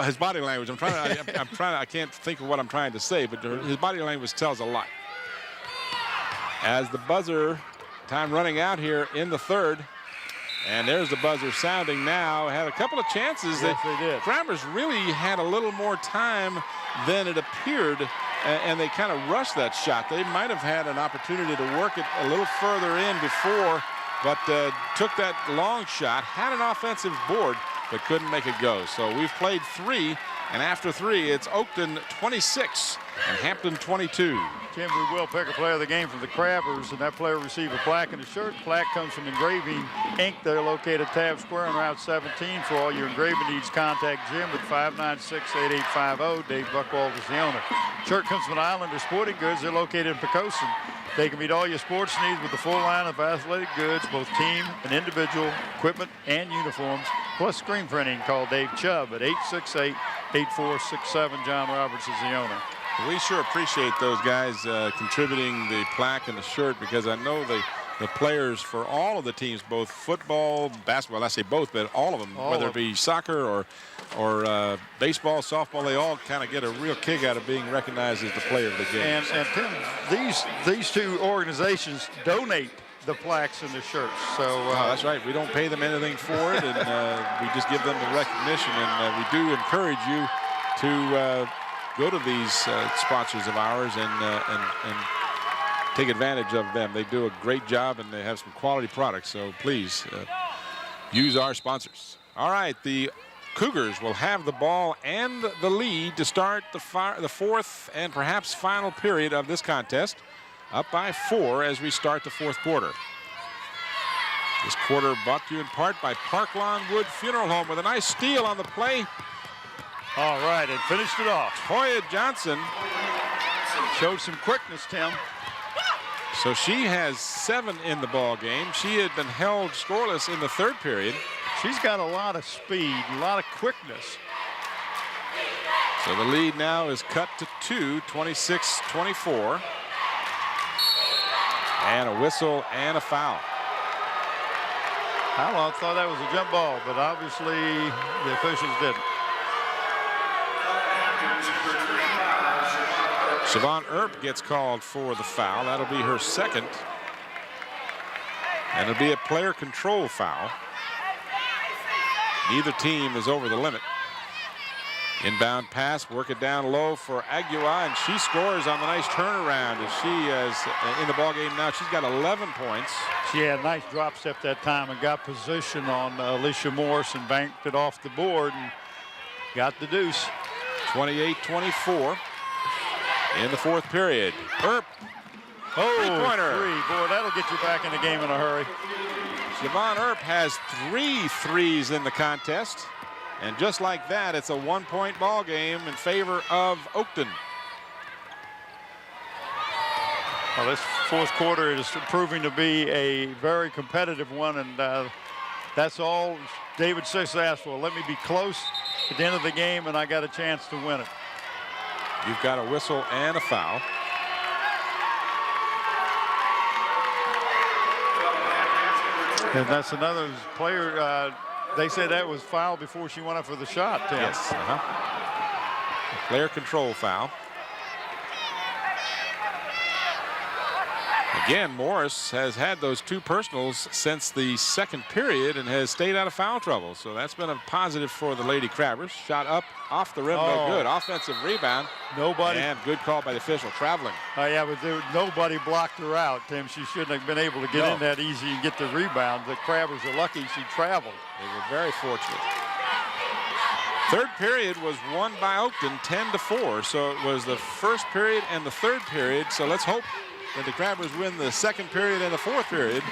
his body language. I can't think of what I'm trying to say, but his body language tells a lot. As the buzzer, time running out here in the third, and there's the buzzer sounding now. Had a couple of chances. Yes, they did. Crabbers really had a little more time than it appeared, and they kind of rushed that shot. They might have had an opportunity to work it a little further in before, but took that long shot, had an offensive board, but couldn't make it go. So we've played 3, and after 3, it's Oakton 26 and Hampton 22. Tim, we will pick a player of the game from the Crabbers, and that player receive a plaque and a shirt. The plaque comes from Engraving Inc. They're located Tab Square on Route 17. For all your engraving needs, contact Jim at 596-8850. Dave Buckwald is the owner. Shirt comes from Islander Sporting Goods. They're located in Pocosin. They can meet all your sports needs with the full line of athletic goods, both team and individual, equipment and uniforms, plus screen printing. Call Dave Chubb at 868-8467. John Roberts is the owner. We sure appreciate those guys contributing the plaque and the shirt, because I know the players for all of the teams, both football, basketball, I say both, but all of them, whether it be soccer or baseball, softball, they all kind of get a real kick out of being recognized as the player of the game. And Tim, these two organizations donate the plaques and the shirts. So that's right. We don't pay them anything for it, and we just give them the recognition. And we do encourage you to go to these sponsors of ours and take advantage of them. They do a great job, and they have some quality products. So please use our sponsors. All right, the Cougars will have the ball and the lead to start the fourth and perhaps final period of this contest. Up by 4 as we start the fourth quarter. This quarter brought to you in part by Park Lawn Wood Funeral Home with a nice steal on the play. All right, and finished it off. Toya Johnson showed some quickness, Tim. So she has 7 in the ball game. She had been held scoreless in the third period. She's got a lot of speed, a lot of quickness. So the lead now is cut to 2, 26-24. And a whistle and a foul. I thought that was a jump ball, but obviously the officials didn't. Siobhan Earp gets called for the foul. That'll be her second. And it'll be a player control foul. Neither team is over the limit. Inbound pass, work it down low for Agua, and she scores on the nice turnaround as she is in the ball game now. She's got 11 points. She had a nice drop step that time and got position on Alicia Morris and banked it off the board and got the deuce. 28-24 in the fourth period. Earp, three-pointer. 3. Boy, that'll get you back in the game in a hurry. Siobhan Earp has 3 threes in the contest. And just like that, it's a 1-point ball game in favor of Oakton. Well, this fourth quarter is proving to be a very competitive one, and that's all David Six asked for. Let me be close at the end of the game, and I got a chance to win it. You've got a whistle and a foul. And that's another player. They said that was foul before she went up for the shot, Tim. Yes. Player control foul. Again, Morris has had those 2 personals since the second period and has stayed out of foul trouble. So that's been a positive for the Lady Crabbers. Shot up off the rim, no good. Offensive rebound. Nobody. And good call by the official, traveling. Oh, yeah, but nobody blocked her out, Tim. She shouldn't have been able to get in that easy and get the rebound. The Crabbers are lucky she traveled. They were very fortunate. Third period was won by Oakton 10-4. So it was the first period and the third period. So let's hope that the Crabbers win the second period and the fourth period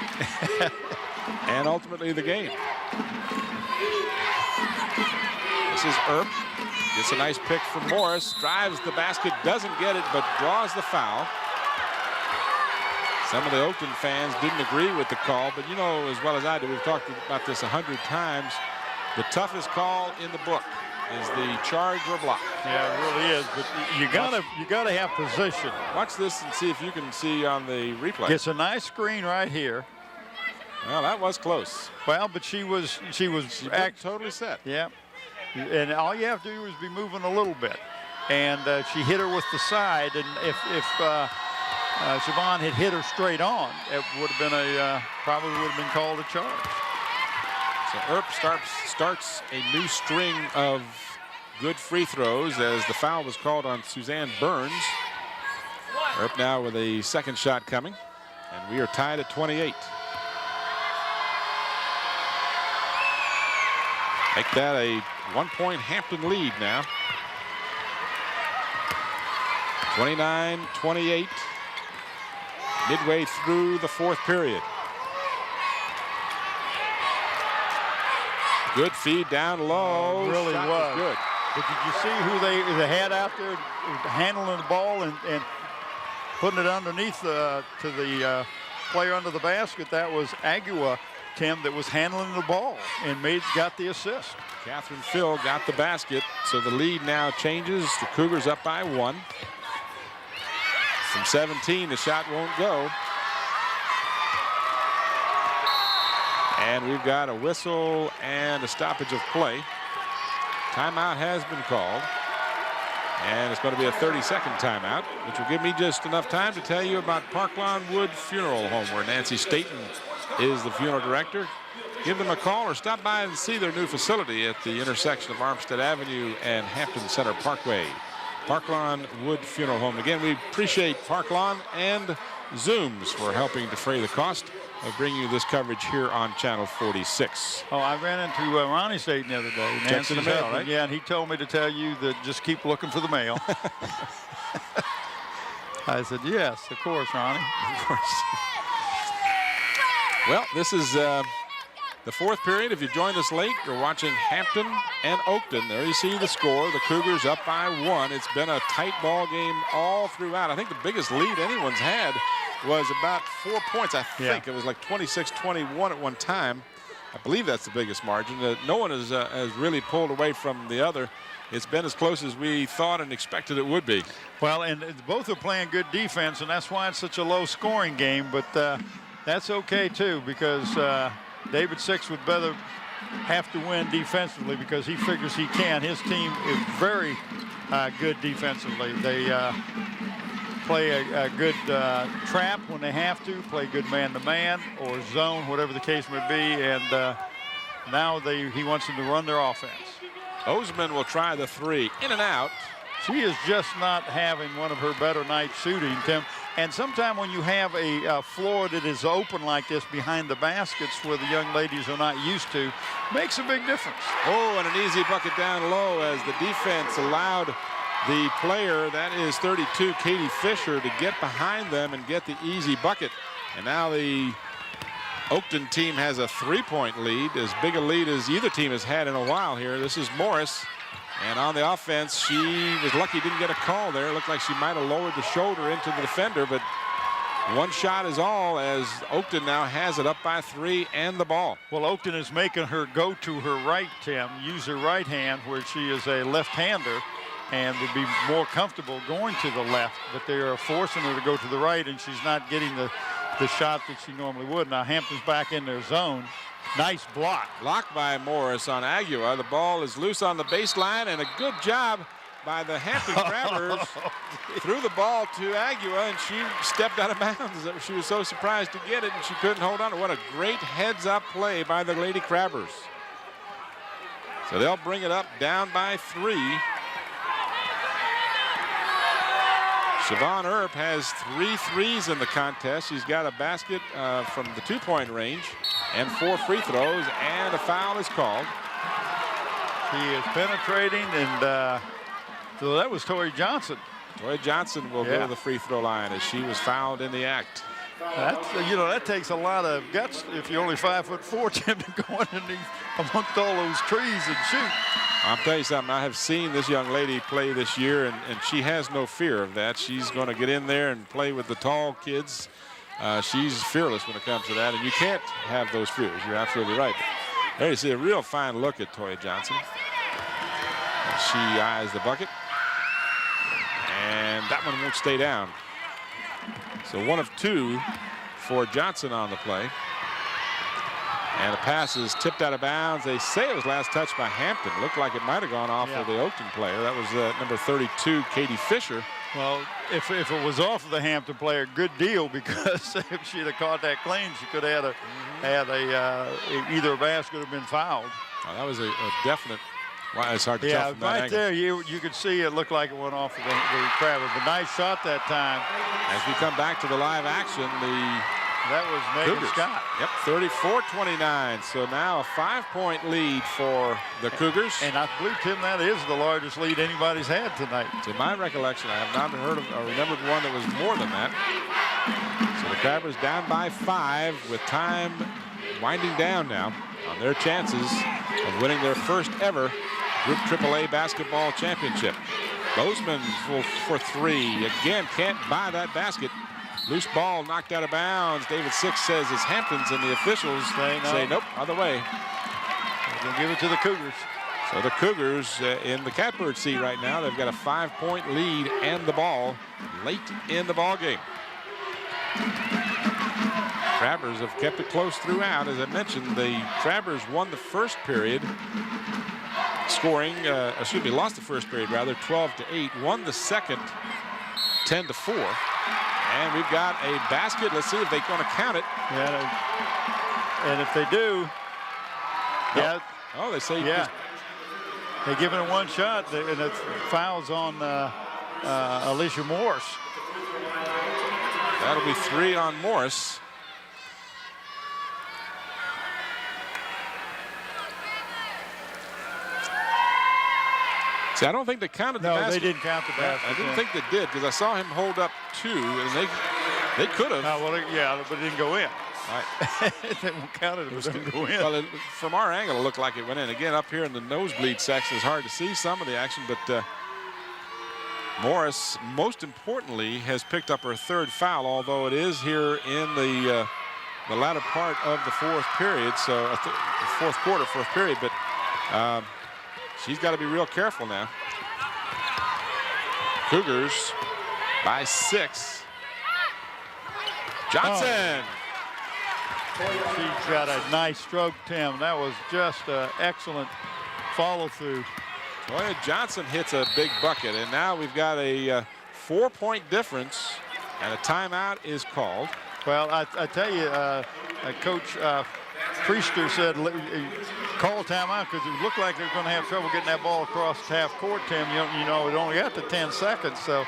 and ultimately the game. This is Earp. Gets a nice pick from Morris. Drives the basket, doesn't get it, but draws the foul. Some of the Oakton fans didn't agree with the call, but you know as well as I do, we've talked about this 100 times. The toughest call in the book is the charge or block. Yeah, it really is, but you gotta have position. Watch this and see if you can see on the replay. It's a nice screen right here. Well, that was close. Well, but she was totally set. Yeah, and all you have to do is be moving a little bit, and she hit her with the side. And if Siobhan had hit her straight on, it would have been probably would have been called a charge. So Earp starts a new string of good free throws as the foul was called on Suzanne Burns. Earp now with a second shot coming, and we are tied at 28. Make that a 1-point Hampton lead now. 29-28, midway through the fourth period. Good feed down low. Really was good. But did you see who they had out there handling the ball and putting it underneath to the player under the basket? That was Agua, Tim, that was handling the ball and got the assist. Catherine Phil got the basket, so the lead now changes. The Cougars up by 1. From 17, the shot won't go. And we've got a whistle and a stoppage of play. Timeout has been called. And it's going to be a 30-second timeout, which will give me just enough time to tell you about Parklawn Wood Funeral Home, where Nancy Staten is the funeral director. Give them a call or stop by and see their new facility at the intersection of Armstead Avenue and Hampton Center Parkway. Parklawn Wood Funeral Home. Again, we appreciate Parklawn and Zooms for helping defray the cost of bringing you this coverage here on Channel 46. Oh, I ran into Ronnie Staten the other day. Checks in the mail, right? Yeah, and he told me to tell you that just keep looking for the mail. I said, yes, of course, Ronnie. Of course. Well, this is the fourth period. If you joined us late, you're watching Hampton and Oakton. There you see the score. The Cougars up by 1. It's been a tight ball game all throughout. I think the biggest lead anyone's had was about 4 points. I think it was like 26-21 at one time. I believe that's the biggest margin. No one has really pulled away from the other. It's been as close as we thought and expected it would be. Well, and both are playing good defense, and that's why it's such a low-scoring game. But that's okay, too, because David Six would better have to win defensively because he figures he can. His team is very good defensively. They play a good trap when they have to, play good man-to-man or zone, whatever the case may be, and now he wants them to run their offense. Oseman will try the 3. In and out. She is just not having one of her better nights shooting, Tim. And sometime when you have a floor that is open like this behind the baskets where the young ladies are not used to, makes a big difference. Oh, and an easy bucket down low as the defense allowed the player, that is 32, Katie Fisher, to get behind them and get the easy bucket. And now the Oakton team has a 3-point lead, as big a lead as either team has had in a while here. This is Morris. And on the offense, she was lucky didn't get a call there. It looked like she might have lowered the shoulder into the defender, but one shot is all as Oakton now has it up by 3 and the ball. Well, Oakton is making her go to her right, Tim, use her right hand where she is a left-hander and would be more comfortable going to the left, but they are forcing her to go to the right, and she's not getting the the shot that she normally would. Now Hampton's back in their zone. Nice block. Blocked by Morris on Agua. The ball is loose on the baseline, and a good job by the Hampton Crabbers. Threw the ball to Agua, and she stepped out of bounds. She was so surprised to get it, and she couldn't hold on to it. What a great heads-up play by the Lady Crabbers. So they'll bring it up down by 3. Siobhan Earp has 3 threes in the contest. She's got a basket from the 2-point range and 4 free throws, and a foul is called. She is penetrating, and so that was Tori Johnson. Tori Johnson will go to the free throw line as she was fouled in the act. That's, that takes a lot of guts if you're only 5'4", Tim, to go underneath amongst all those trees and shoot. I'll tell you something, I have seen this young lady play this year, and she has no fear of that. She's going to get in there and play with the tall kids. She's fearless when it comes to that, and you can't have those fears. You're absolutely right. But there you see a real fine look at Toya Johnson. She eyes the bucket, and that one won't stay down. So 1 of 2 for Johnson on the play. And the pass is tipped out of bounds. They say it was last touched by Hampton. Looked like it might have gone off of the Oakton player. That was number 32, Katie Fisher. Well, if it was off of the Hampton player, good deal, because if she'd have caught that clean, she could have had either a basket or been fouled. Oh, that was a definite. Well, it's hard to tell from that right angle. there, you could see it looked like it went off of the Crabber. But nice shot that time. As we come back to the live action, that was Megan Cougars. Scott. Yep, 34-29. So now a 5-point lead for the Cougars. And I believe, Tim, that is the largest lead anybody's had tonight. To my recollection, I have not heard of or remembered one that was more than that. So the Crabbers down by 5 with time winding down now on their chances of winning their first ever Group AAA Basketball Championship. Bozeman for 3. Again, can't buy that basket. Loose ball knocked out of bounds. David Six says it's Hampton's, and the officials say nope, other way. They'll give it to the Cougars. So the Cougars in the catbird seat right now. They've got a 5-point lead and the ball late in the ball game. Crabbers have kept it close throughout. As I mentioned, the Crabbers won the first period, scoring, lost the first period rather, 12-8. Won the second, 10-4. And we've got a basket. Let's see if they're going to count it. Yeah, and if they do, oh, they say they're giving it one shot, and it fouls on Alicia Morris. That'll be 3 on Morris. See, I don't think they counted the basket. No, they didn't count the basket. I didn't think they did, because I saw him hold up 2, and they could have. But it didn't go in. Right. They won't count it if it didn't go in. Well, from our angle, it looked like it went in. Again, up here in the nosebleed section, it's hard to see some of the action, but Morris, most importantly, has picked up her 3rd foul, although it is here in the latter part of the 4th period, so the 4th quarter, 4th period, but she's got to be real careful now. Cougars by 6. Johnson. She's got a nice stroke, Tim. That was just an excellent follow-through. Toya Johnson hits a big bucket, and now we've got a 4-point difference, and a timeout is called. Well, I tell you, Coach Priester said call timeout because it looked like they were going to have trouble getting that ball across half court, Tim. You know, it only got to 10 seconds. So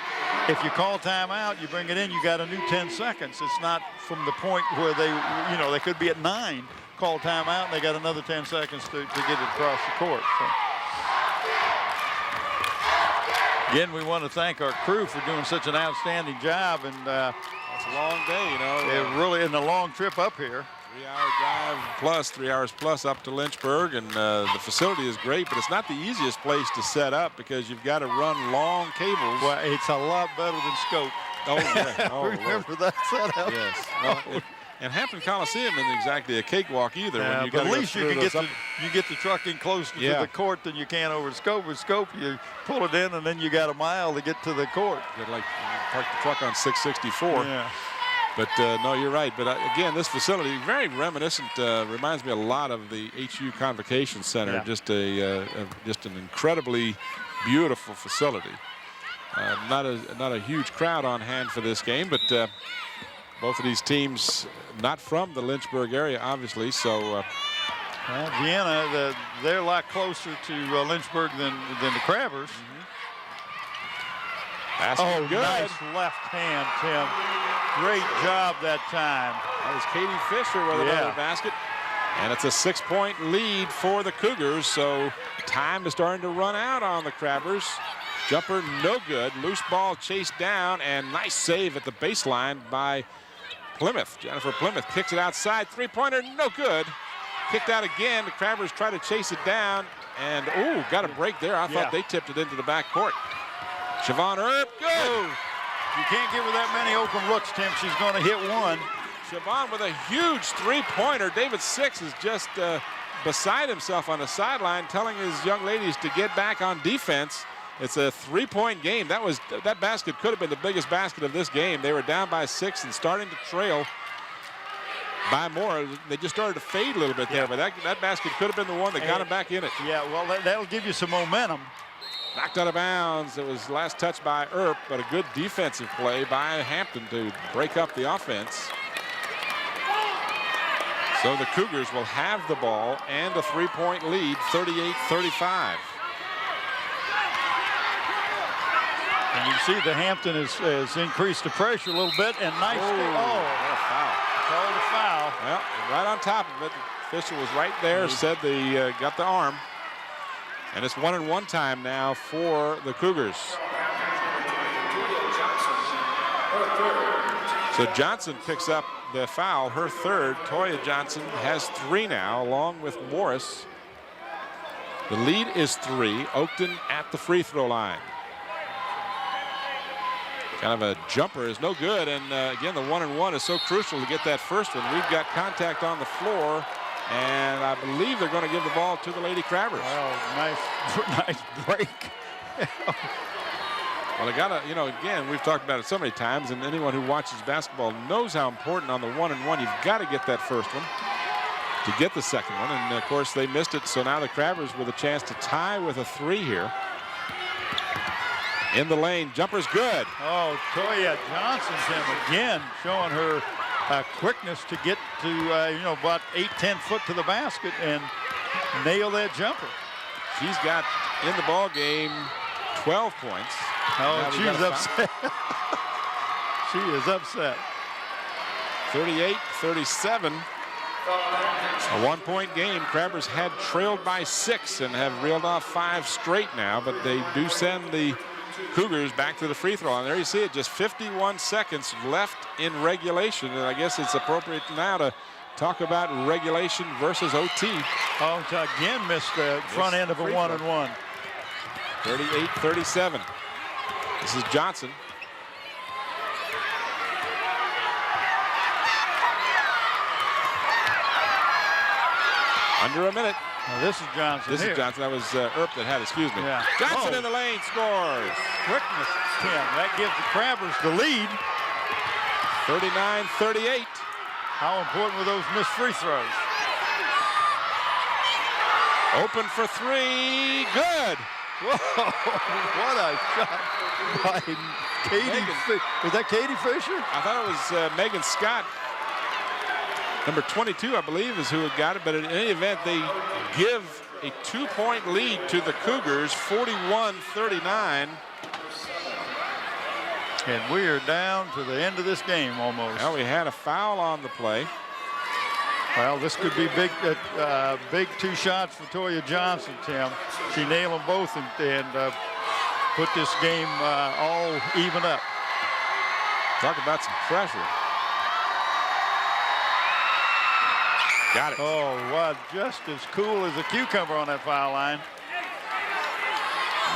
if you call timeout, you bring it in, you got a new 10 seconds. It's not from the point where they could be at 9, call timeout, and they got another 10 seconds to get it across the court. So. Again, we want to thank our crew for doing such an outstanding job. And it's a long day, you know. It really, in a long trip up here. 3-hour drive plus, 3 hours plus up to Lynchburg, and the facility is great, but it's not the easiest place to set up because you've got to run long cables. Well, it's a lot better than Scope. Oh, yeah. Oh, remember that setup? Yes. Well, and Hampton Coliseum isn't exactly a cakewalk either. Yeah, when you but at least you can get the truck in closer to the court than you can over Scope. With Scope, you pull it in, and then you got a mile to get to the court. You'd like park the truck on 664. Yeah. But no, you're right. But again, this facility very reminiscent. Reminds me a lot of the HU Convocation Center. Yeah. Just an incredibly beautiful facility. Not a huge crowd on hand for this game, but both of these teams not from the Lynchburg area, obviously. So Vienna, they're a lot closer to Lynchburg than the Crabbers. Basket good. Nice left hand, Tim. Great job that time. That was Katie Fisher with another basket. And it's a 6-point lead for the Cougars. So time is starting to run out on the Crabbers. Jumper no good. Loose ball chased down, and nice save at the baseline by Plymouth. Jennifer Plymouth kicks it outside. Three-pointer no good. Kicked out again. The Crabbers try to chase it down. And, got a break there. I thought they tipped it into the backcourt. Siobhan Earp, good. You can't give her that many open looks, Tim. She's going to hit one. Siobhan with a huge three-pointer. David Six is just beside himself on the sideline, telling his young ladies to get back on defense. It's a 3-point game. That basket could have been the biggest basket of this game. They were down by 6 and starting to trail by more. They just started to fade a little bit there, but that basket could have been the one that got them back in it. Yeah, well, that'll give you some momentum. Knocked out of bounds. It was last touch by Earp, but a good defensive play by Hampton to break up the offense. So the Cougars will have the ball and a 3-point lead, 38-35. And you see the Hampton has increased the pressure a little bit, and nice. What a foul. Called a foul. Well, right on top of it. Official was right there, said they got the arm. And it's 1-and-1 time now for the Cougars. So Johnson picks up the foul, her third. Toya Johnson has 3 now, along with Morris. The lead is 3. Oakton at the free throw line. Kind of a jumper is no good, and again, the 1-and-1 is so crucial to get that first one. We've got contact on the floor, and I believe they're going to give the ball to the Lady Crabbers. Oh, nice break. Well, they got to, again, we've talked about it so many times, and anyone who watches basketball knows how important on the 1-and-1, you've got to get that first one to get the second one, and of course they missed it, so now the Crabbers with a chance to tie with a 3 here. In the lane, jumper's good. Oh, Toya Johnson, Tim, again showing her quickness to get to, about 8-10 foot to the basket and nail that jumper. She's got in the ball game 12 points. Oh, she's upset. She is upset. 38-37. A 1-point game. Crabbers had trailed by 6 and have reeled off 5 straight now, but they do send the Cougars back to the free throw line. There you see it, just 51 seconds left in regulation, and I guess it's appropriate now to talk about regulation versus OT. Oh, again missed the front end of a 1-and-1. 38-37. This is Johnson. Under a minute. Now this is Johnson. This is Johnson. That was Earp that had, excuse me. Yeah. Johnson in the lane scores. Quickness, Tim. That gives the Crabbers the lead. 39-38. How important were those missed free throws? Open for 3. Good. Whoa, what a shot by Katie. Was that Katie Fisher? I thought it was Megan Scott. Number 22, I believe, is who had got it. But in any event, they give a 2-point lead to the Cougars, 41-39. And we are down to the end of this game almost. Well, we had a foul on the play. Well, this could be big 2 shots for Toya Johnson, Tim. She nailed them both and put this game all even up. Talk about some pressure. Got it. Oh, wow, just as cool as a cucumber on that foul line.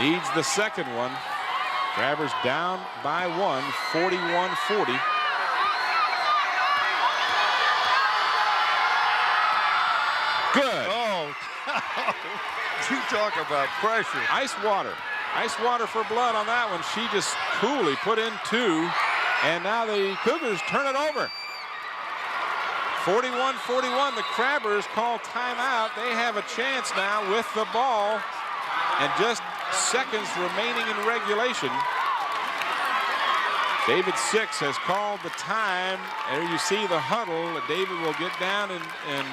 Needs the second one. Crabbers down by 1, 41-40. Good. Oh, you talk about pressure. Ice water. Ice water for blood on that one. She just coolly put in 2. And now the Cougars turn it over. 41-41, the Crabbers call timeout. They have a chance now with the ball and just seconds remaining in regulation. David Six has called the time. There you see the huddle. David will get down and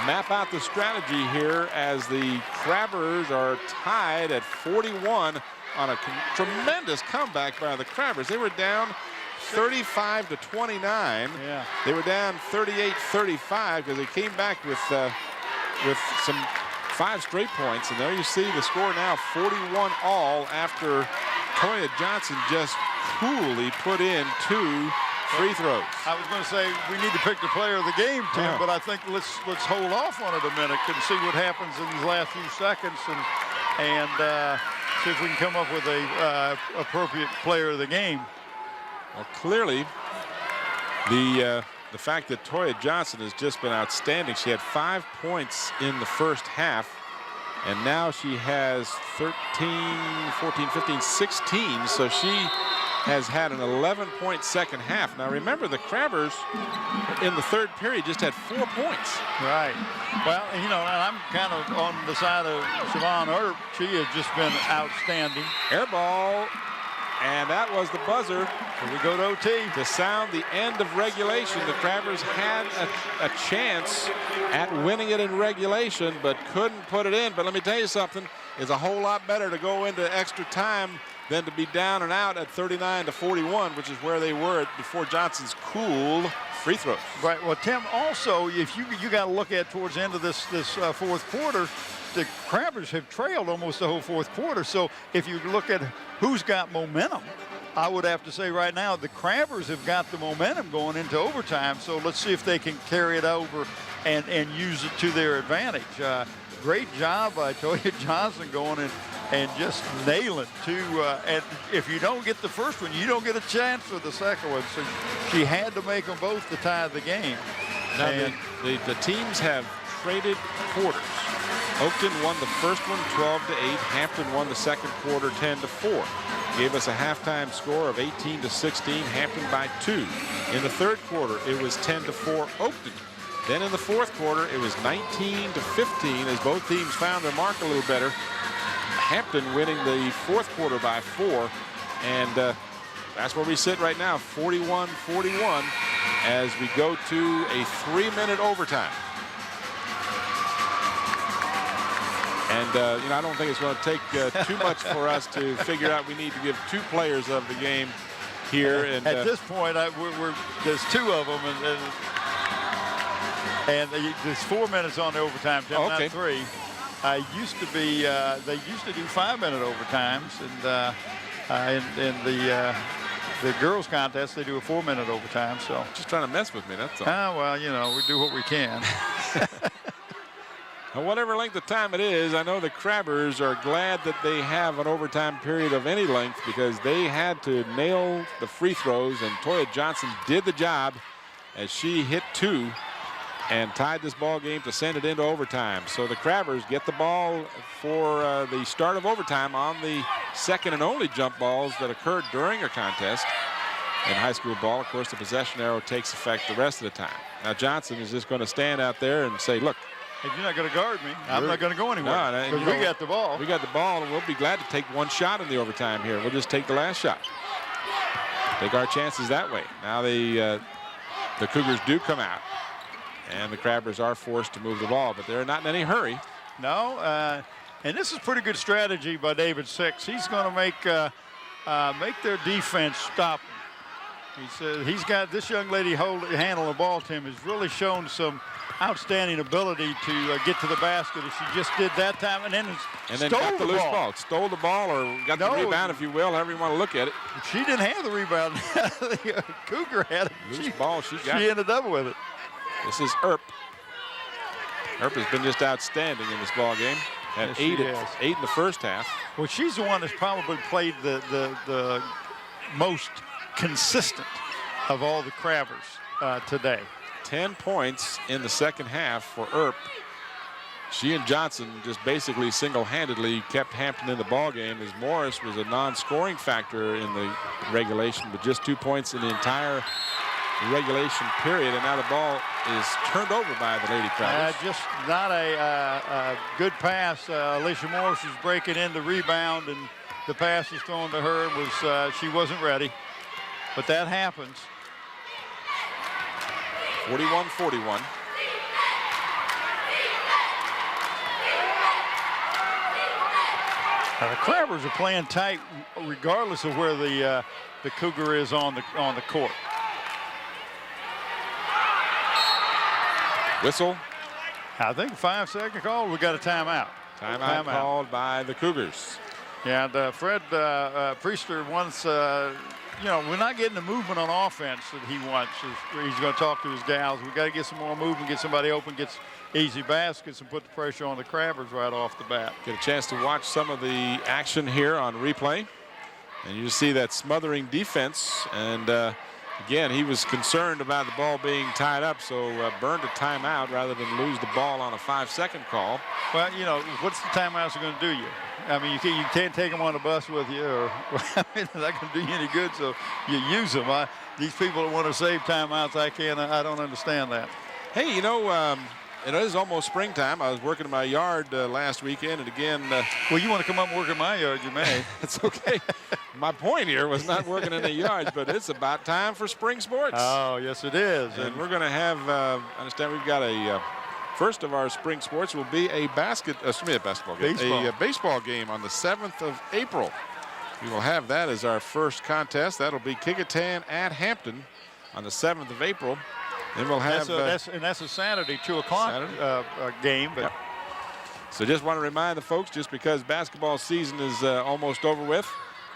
map out the strategy here as the Crabbers are tied at 41 on a tremendous comeback by the Crabbers. They were down 35-29. Yeah. They were down 38-35 because they came back with some 5 straight points. And there you see the score now, 41 all, after Toya Johnson just coolly put in 2 free throws. I was going to say we need to pick the player of the game, Tim, Yeah. but I think let's hold off on it a minute and see what happens in these last few seconds and see if we can come up with a appropriate player of the game. Well, clearly, the fact that Toya Johnson has just been outstanding. She had 5 points in the first half, and now she has 13, 14, 15, 16. So she has had an 11-point second half. Now, remember, the Crabbers in the third period just had 4 points. Right. Well, you know, and I'm kind of on the side of Siobhan Earp. She has just been outstanding. Air ball. And that was the buzzer. Here we go to OT. To sound the end of regulation. The Crabbers had a chance at winning it in regulation, but couldn't put it in. But let me tell you something, it's a whole lot better to go into extra time than to be down and out at 39-41, which is where they were before Johnson's cool free throws. Right. Well, Tim, also, if you got to look at towards the end of this fourth quarter, the Crabbers have trailed almost the whole fourth quarter. So if you look at who's got momentum, I would have to say right now the Crabbers have got the momentum going into overtime. So let's see if they can carry it over and use it to their advantage. Great job by Toya Johnson going in and just nailing 2. And if you don't get the first one, you don't get a chance for the second one. So she had to make them both to tie the game. Now And the teams have traded quarters. Oakton won the first one 12-8. Hampton won the second quarter 10-4. Gave us a halftime score of 18-16. Hampton by 2. In the third quarter, it was 10-4 Oakton. Then in the fourth quarter, it was 19-15 as both teams found their mark a little better. Hampton winning the fourth quarter by 4. And that's where we sit right now, 41-41, as we go to a 3-minute overtime. And, you know, I don't think it's going to take too much for us to figure out we need to give 2 players of the game here. And at this point, there's 2 of them, and there's 4 minutes on the overtime, Tim, okay. not 3. Used to be, they used to do 5-minute overtimes, and in the girls' contest, they do a 4-minute overtime. So just trying to mess with me, that's all. Well, you know, we do what we can. Whatever length of time it is, I know the Crabbers are glad that they have an overtime period of any length because they had to nail the free throws, and Toya Johnson did the job as she hit 2 and tied this ball game to send it into overtime. So the Crabbers get the ball for the start of overtime on the second and only jump balls that occurred during a contest. In high school ball, of course, the possession arrow takes effect the rest of the time. Now Johnson is just going to stand out there and say, look, if you're not going to guard me, I'm not going to go anywhere. No, because we got the ball. We got the ball, and we'll be glad to take 1 shot in the overtime here. We'll just take the last shot. Take our chances that way. Now the Cougars do come out, and the Crabbers are forced to move the ball, but they're not in any hurry. No, and this is pretty good strategy by David Six. He's going to make their defense stop. He said he's got this young lady handling the ball. Tim has really shown some outstanding ability to get to the basket, as she just did that time, and then got the loose ball. Stole the ball or got the rebound, if you will, however you want to look at it. She didn't have the rebound. The Cougar had it. Loose ball, she got it. She ended up with it. This is Earp. Earp has been just outstanding in this ball game. Had yes, 8 in the first half. Well, she's the one that's probably played the most consistent of all the Crabbers today. 10 points in the second half for Earp. She and Johnson just basically single-handedly kept Hampton in the ball game, as Morris was a non-scoring factor in the regulation, but just 2 points in the entire regulation period, and now the ball is turned over by the Lady Crabbers. Just not a good pass. Alicia Morris was breaking in the rebound, and the pass was thrown to her. Was she wasn't ready, but that happens. 41-41. The Crabbers are playing tight, regardless of where the Cougar is on the court. Whistle. I think 5-second call. We got a timeout. Timeout called by the Cougars. Yeah, and Fred Priester wants, we're not getting the movement on offense that he wants. He's going to talk to his gals. We got to get some more movement, get somebody open, get easy baskets, and put the pressure on the Crabbers right off the bat. Get a chance to watch some of the action here on replay, and you see that smothering defense. And again, he was concerned about the ball being tied up, so burned a timeout rather than lose the ball on a 5-second call. Well, what's the timeouts are going to do you? I mean, you can't take them on the bus with you, or they're not going to do you any good, so you use them. These people that want to save timeouts, I don't understand that. Hey, it is almost springtime. I was working in my yard last weekend, and again. Well, you want to come up and work in my yard, you may. It's okay. My point here was not working in the yards, but it's about time for spring sports. Oh, yes, it is. And we're going to have, understand we've got a, first of our spring sports will be a basketball game. A baseball game on the 7th of April. We will have that as our first contest. That'll be Kecoughtan at Hampton on the 7th of April. Then we'll have that's a Saturday 2 o'clock game. But yep. So just want to remind the folks, just because basketball season is almost over with,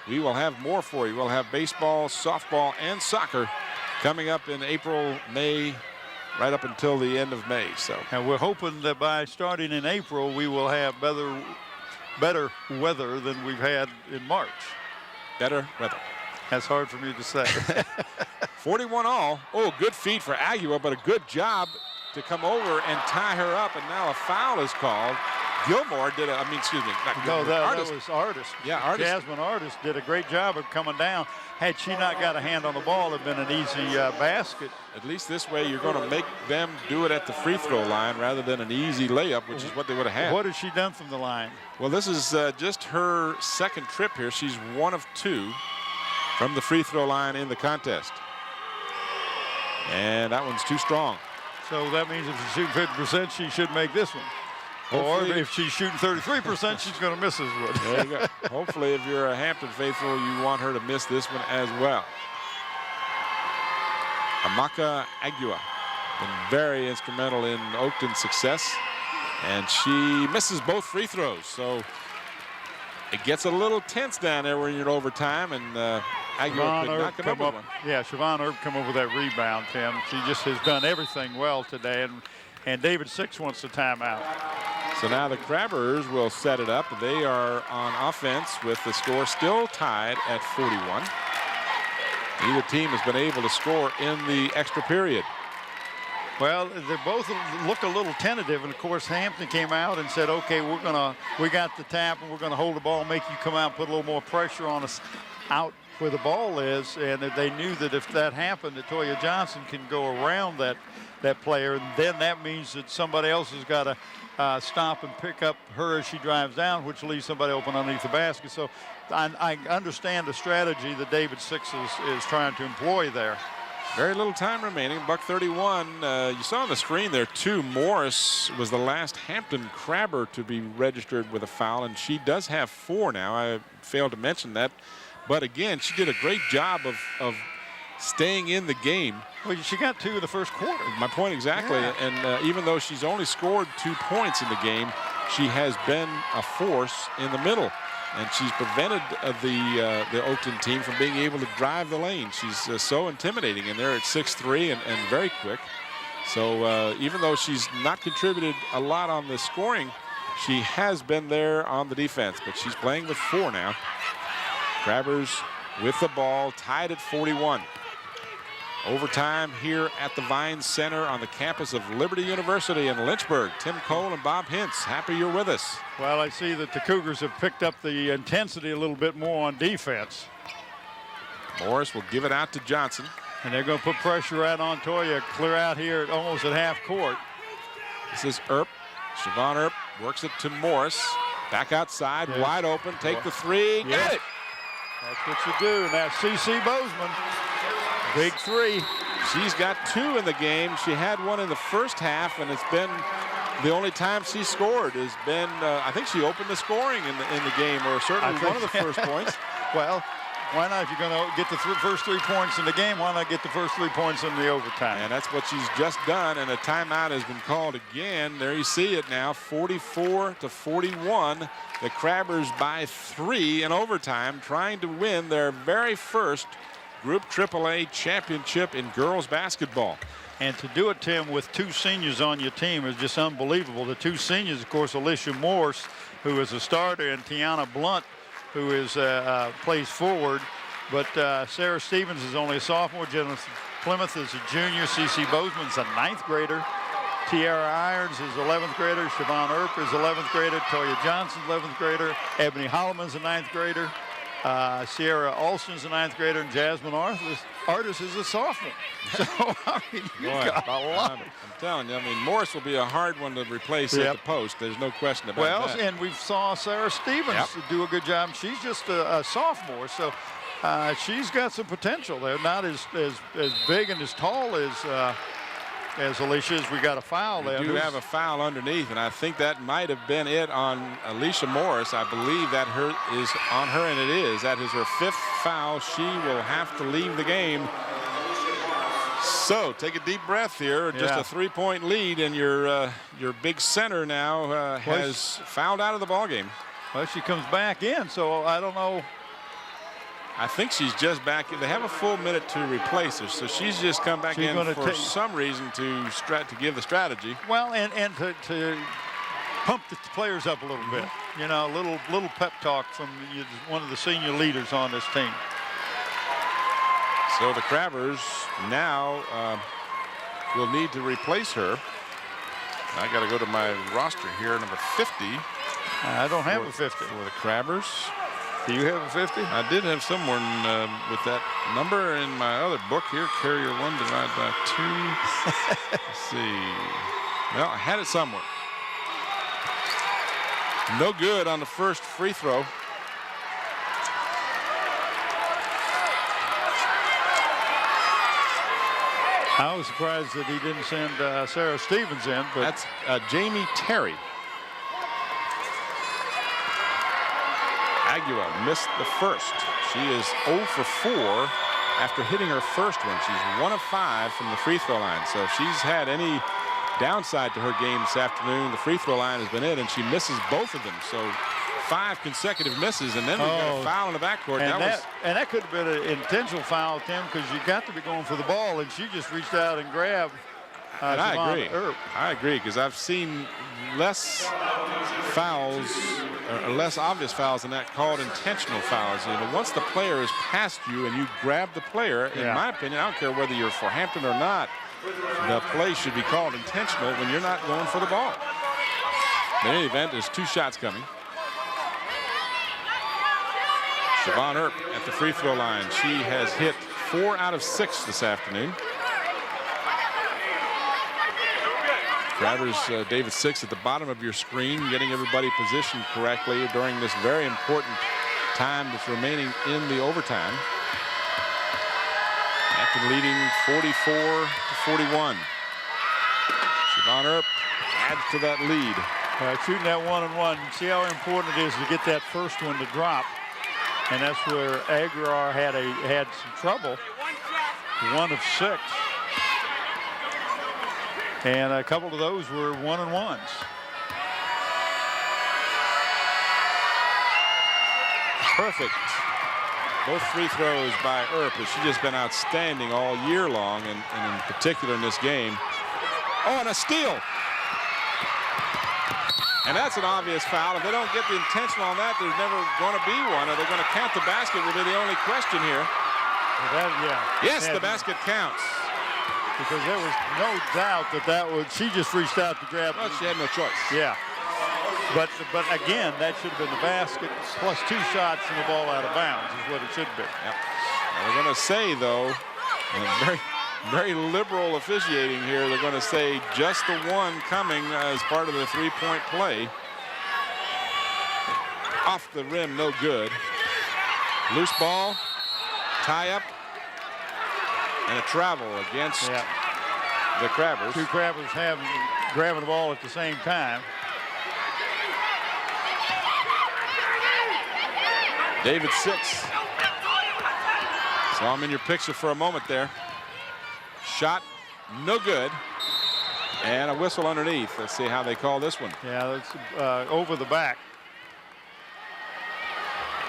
we will have more for you. We'll have baseball, softball, and soccer coming up in April, May, right up until the end of May. So, and we're hoping that by starting in April, we will have better weather than we've had in March. Better weather. That's hard for me to say. 41 all. Oh, good feed for Agua, but a good job to come over and tie her up, and now a foul is called. Gilmore did that was Artist. Yeah, Artist. Jasmine Artist did a great job of coming down. Had she not got a hand on the ball, it'd been an easy basket. At least this way, you're going to make them do it at the free throw line rather than an easy layup, which is what they would have had. What has she done from the line? Well, this is just her second trip here. She's 1 of 2 from the free throw line in the contest. And that one's too strong. So that means if she's shooting 50%, she should make this one. Hopefully, or if she's shooting 33%, she's going to miss this one. There you go. Hopefully, if you're a Hampton faithful, you want her to miss this one as well. Amaka Agua, been very instrumental in Oakton's success, and she misses both free throws. So it gets a little tense down there when you're in overtime, and Agua could not come up with one. Yeah, Siobhan Erb come up with that rebound, Tim. She just has done everything well today, and David Six wants the timeout. So now the Crabbers will set it up. They are on offense with the score still tied at 41. Neither team has been able to score in the extra period. Well, they both look a little tentative, and of course Hampton came out and said, okay, we got the tap, and we're gonna hold the ball, make you come out and put a little more pressure on us out where the ball is. And they knew that if that happened, that Toya Johnson can go around that player, and then that means that somebody else has got to stop and pick up her as she drives down, which leaves somebody open underneath the basket. So I understand the strategy that David Six is trying to employ there. Very little time remaining. $1:31. You saw on the screen there too, Morris was the last Hampton Crabber to be registered with a foul, and she does have 4 now. I failed to mention that. But again, she did a great job of staying in the game. Well, she got 2 in the first quarter. My point exactly. Yeah. And even though she's only scored 2 points in the game, she has been a force in the middle. And she's prevented the Oakton team from being able to drive the lane. She's so intimidating, and they're at 6'3" and very quick. So even though she's not contributed a lot on the scoring, she has been there on the defense. But she's playing with 4 now. Crabbers with the ball, tied at 41. Overtime here at the Vines Center on the campus of Liberty University in Lynchburg. Tim Cole and Bob Hintz, happy you're with us. Well, I see that the Cougars have picked up the intensity a little bit more on defense. Morris will give it out to Johnson. And they're going to put pressure right on Toya, clear out here almost at half court. This is Earp. Siobhan Earp works it to Morris. Back outside, wide open, take the three, get it. That's what you do. Now C.C. Bozeman, big three. She's got 2 in the game. She had 1 in the first half, and it's been the only time she scored has been, I think she opened the scoring in the game, or certainly one of the first points. Well, why not? If you're going to get the first 3 points in the game, why not get the first 3 points in the overtime? And that's what she's just done, and a timeout has been called again. There you see it now, 44-41. The Crabbers by 3 in overtime, trying to win their very first Group AAA championship in girls basketball. And to do it, Tim, with 2 seniors on your team is just unbelievable. The 2 seniors, of course, Alicia Morse, who is a starter, and Tiana Blunt, who is plays forward. But Sarah Stevens is only a sophomore. Jennifer Plymouth is a junior. C.C. Bozeman's a 9th grader. Tiara Irons is 11th grader. Siobhan Earp is 11th grader. Toya Johnson's 11th grader. Ebony Holloman's a 9th grader. Sierra Alston's a 9th grader, and Jasmine Artis is a sophomore. So, I mean, you got a lot. I'm telling you, I mean, Morris will be a hard one to replace at the post. There's no question about that. Well, and we saw Sarah Stevens do a good job. She's just a sophomore, so she's got some potential there. Not as big and as tall as Alicia is. We got a foul there. We do have a foul underneath, and I think that might have been it on Alicia Morris. I believe that is on her, and it is. That is her 5th foul. She will have to leave the game. So take a deep breath here. Just a 3-point lead, and your big center now has fouled out of the ball game. Well, she comes back in, so I don't know. I think she's just back. They have a full minute to replace her, so she's just come back in for some reason to give the strategy. Well, and to pump the players up a little bit. You know, a little pep talk from one of the senior leaders on this team. So the Crabbers now will need to replace her. I got to go to my roster here, number 50. I don't have a 50 for the Crabbers. Do you have a 50? I did have someone with that number in my other book here. Carrier 1 divided by 2. Let's see. Well, I had it somewhere. No good on the first free throw. I was surprised that he didn't send Sarah Stevens in. But that's Jamie Terry. Aguila missed the first. She is 0 for 4 after hitting her first one. She's 1 of 5 from the free throw line. So if she's had any downside to her game this afternoon, the free throw line has been it, and she misses both of them. So 5 consecutive misses, and then we got a foul in the backcourt. And that could have been an intentional foul, Tim, because you got to be going for the ball, and she just reached out and grabbed. And I agree. I agree, because I've seen less fouls, or less obvious fouls than that called intentional fouls. You know, once the player is past you and you grab the player, in my opinion, I don't care whether you're for Hampton or not, the play should be called intentional when you're not going for the ball. In any event, there's 2 shots coming. Siobhan Earp at the free throw line. She has hit 4 out of 6 this afternoon. Crabbers, David Six at the bottom of your screen, getting everybody positioned correctly during this very important time that's remaining in the overtime. Hampton leading 44-41. Siobhan Earp adds to that lead. Shooting that 1-on-1. See how important it is to get that first one to drop. And that's where Aguilar had some trouble. 1 of 6. And a couple of those were 1-on-1s. Perfect. Both free throws by Earp. She's just been outstanding all year long, and in particular in this game. Oh, and a steal. And that's an obvious foul. If they don't get the intentional on that, there's never going to be one. Are they going to count the basket will be the only question here. Yes, the basket counts. Because there was no doubt that she just reached out to grab. Well, she had no choice. Yeah. But again, that should have been the basket plus 2 shots and the ball out of bounds is what it should be. Yep. Now they're going to say, though, very, very liberal officiating here. They're going to say just the one coming as part of the 3-point play. Off the rim, no good. Loose ball, tie up, and a travel against the Crabbers. 2 Crabbers grabbing the ball at the same time. David 6. Saw him in your picture for a moment there. Shot, no good. And a whistle underneath. Let's see how they call this one. Yeah, that's over the back.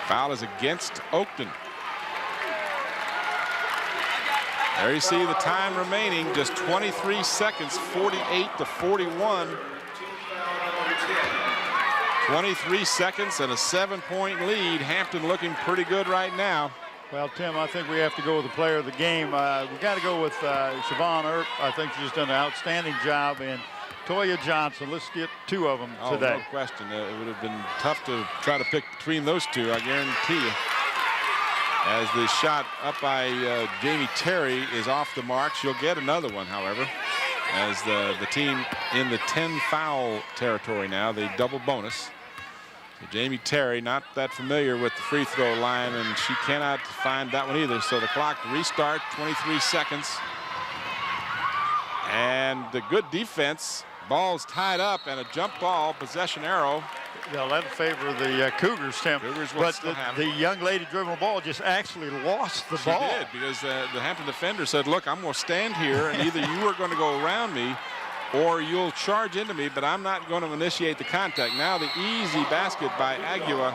Foul is against Oakton. There you see the time remaining, just 23 seconds, 48-41. 23 seconds and a 7-point lead. Hampton looking pretty good right now. Well, Tim, I think we have to go with the player of the game. We got to go with Siobhan Earp. I think she's done an outstanding job. And Toya Johnson, let's get 2 of them today. No question. It would have been tough to try to pick between those 2, I guarantee you. As the shot up by Jamie Terry is off the mark. She'll get another one, however, as the team in the 10-foul territory now, the double bonus. So Jamie Terry, not that familiar with the free throw line, and she cannot find that one either. So the clock restarts, 23 seconds. And the good defense, ball's tied up, and a jump ball, possession arrow. Well, that'll favor the Cougars, Tim. But the young lady dribbling the ball just actually lost the ball. She did, because the Hampton defender said, look, I'm going to stand here, and either you are going to go around me or you'll charge into me, but I'm not going to initiate the contact. Now the easy basket by Agua,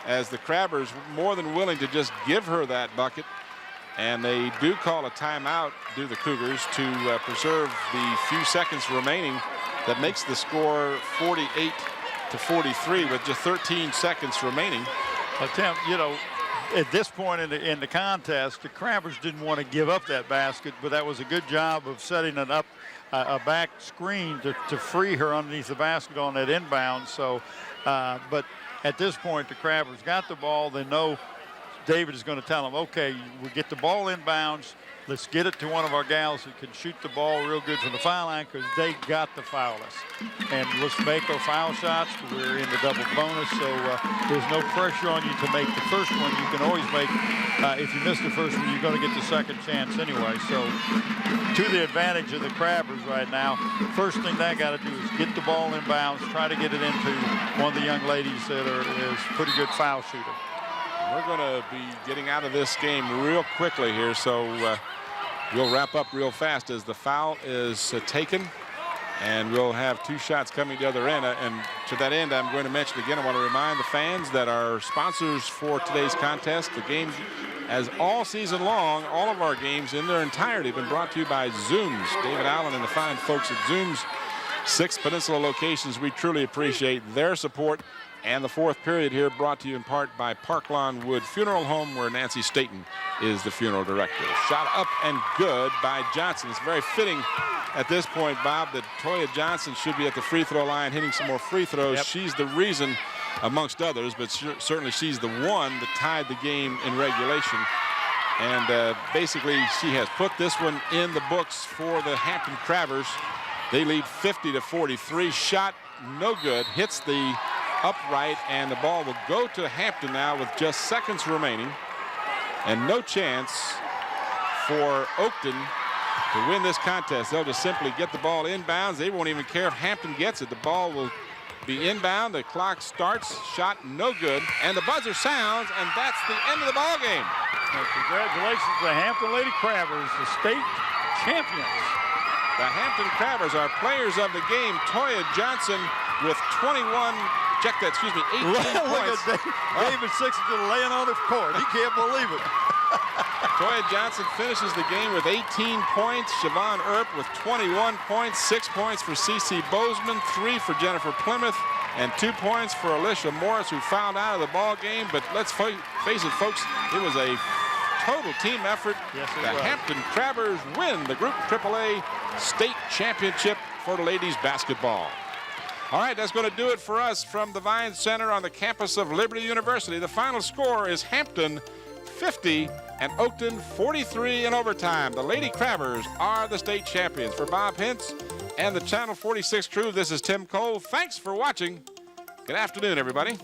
as the Crabbers more than willing to just give her that bucket. And they do call a timeout, do the Cougars, to preserve the few seconds remaining. That makes the score 48-43 with just 13 seconds remaining. Well, Tim, you know, at this point in the contest, the Crabbers didn't want to give up that basket, but that was a good job of setting it up, a back screen to free her underneath the basket on that inbound. So, but at this point, the Crabbers got the ball. They know David is going to tell them, okay, we get the ball inbounds. Let's get it to one of our gals who can shoot the ball real good from the foul line, because they got to foul us. And let's make our foul shots. We're in the double bonus, so there's no pressure on you to make the first one. You can always make, if you miss the first one, you're going to get the second chance anyway. So to the advantage of the Crabbers right now, first thing they got to do is get the ball inbounds, try to get it into one of the young ladies that is a pretty good foul shooter. We're going to be getting out of this game real quickly here, so we'll wrap up real fast as the foul is taken, and we'll have 2 shots coming the other end. And to that end, I'm going to mention again, I want to remind the fans that our sponsors for today's contest, the game, as all season long, all of our games in their entirety have been brought to you by Zooms. David Allen and the fine folks at Zooms, 6 Peninsula locations. We truly appreciate their support. And the 4th period here brought to you in part by Parklawn Wood Funeral Home, where Nancy Staten is the funeral director. Shot up and good by Johnson. It's very fitting at this point, Bob, that Toya Johnson should be at the free throw line hitting some more free throws. Yep. She's the reason, amongst others, but certainly she's the one that tied the game in regulation. And basically she has put this one in the books for the Hampton Crabbers. They lead 50-43. Shot no good, hits the upright, and the ball will go to Hampton now with just seconds remaining, and no chance for Oakton to win this contest. They'll just simply get the ball inbounds. They won't even care if Hampton gets it. The ball will be inbound. The clock starts. Shot no good, and the buzzer sounds, and that's the end of the ball game. Well, congratulations to the Hampton Lady Crabbers, the state champions. The Hampton Crabbers are players of the game. Toya Johnson with 21. Check that, excuse me, 18 points. David Sixton laying on the court. He can't believe it. Toya Johnson finishes the game with 18 points. Siobhan Earp with 21 points. 6 points for C.C. Bozeman, 3 for Jennifer Plymouth, and 2 points for Alicia Morris, who fouled out of the ball game. But let's face it, folks, it was a total team effort. Yes, it the was. Hampton Crabbers win the Group AAA State Championship for the ladies basketball. All right, that's going to do it for us from the Vine Center on the campus of Liberty University. The final score is Hampton 50 and Oakton 43 in overtime. The Lady Crabbers are the state champions. For Bob Hintz and the Channel 46 crew, this is Tim Cole. Thanks for watching. Good afternoon, everybody.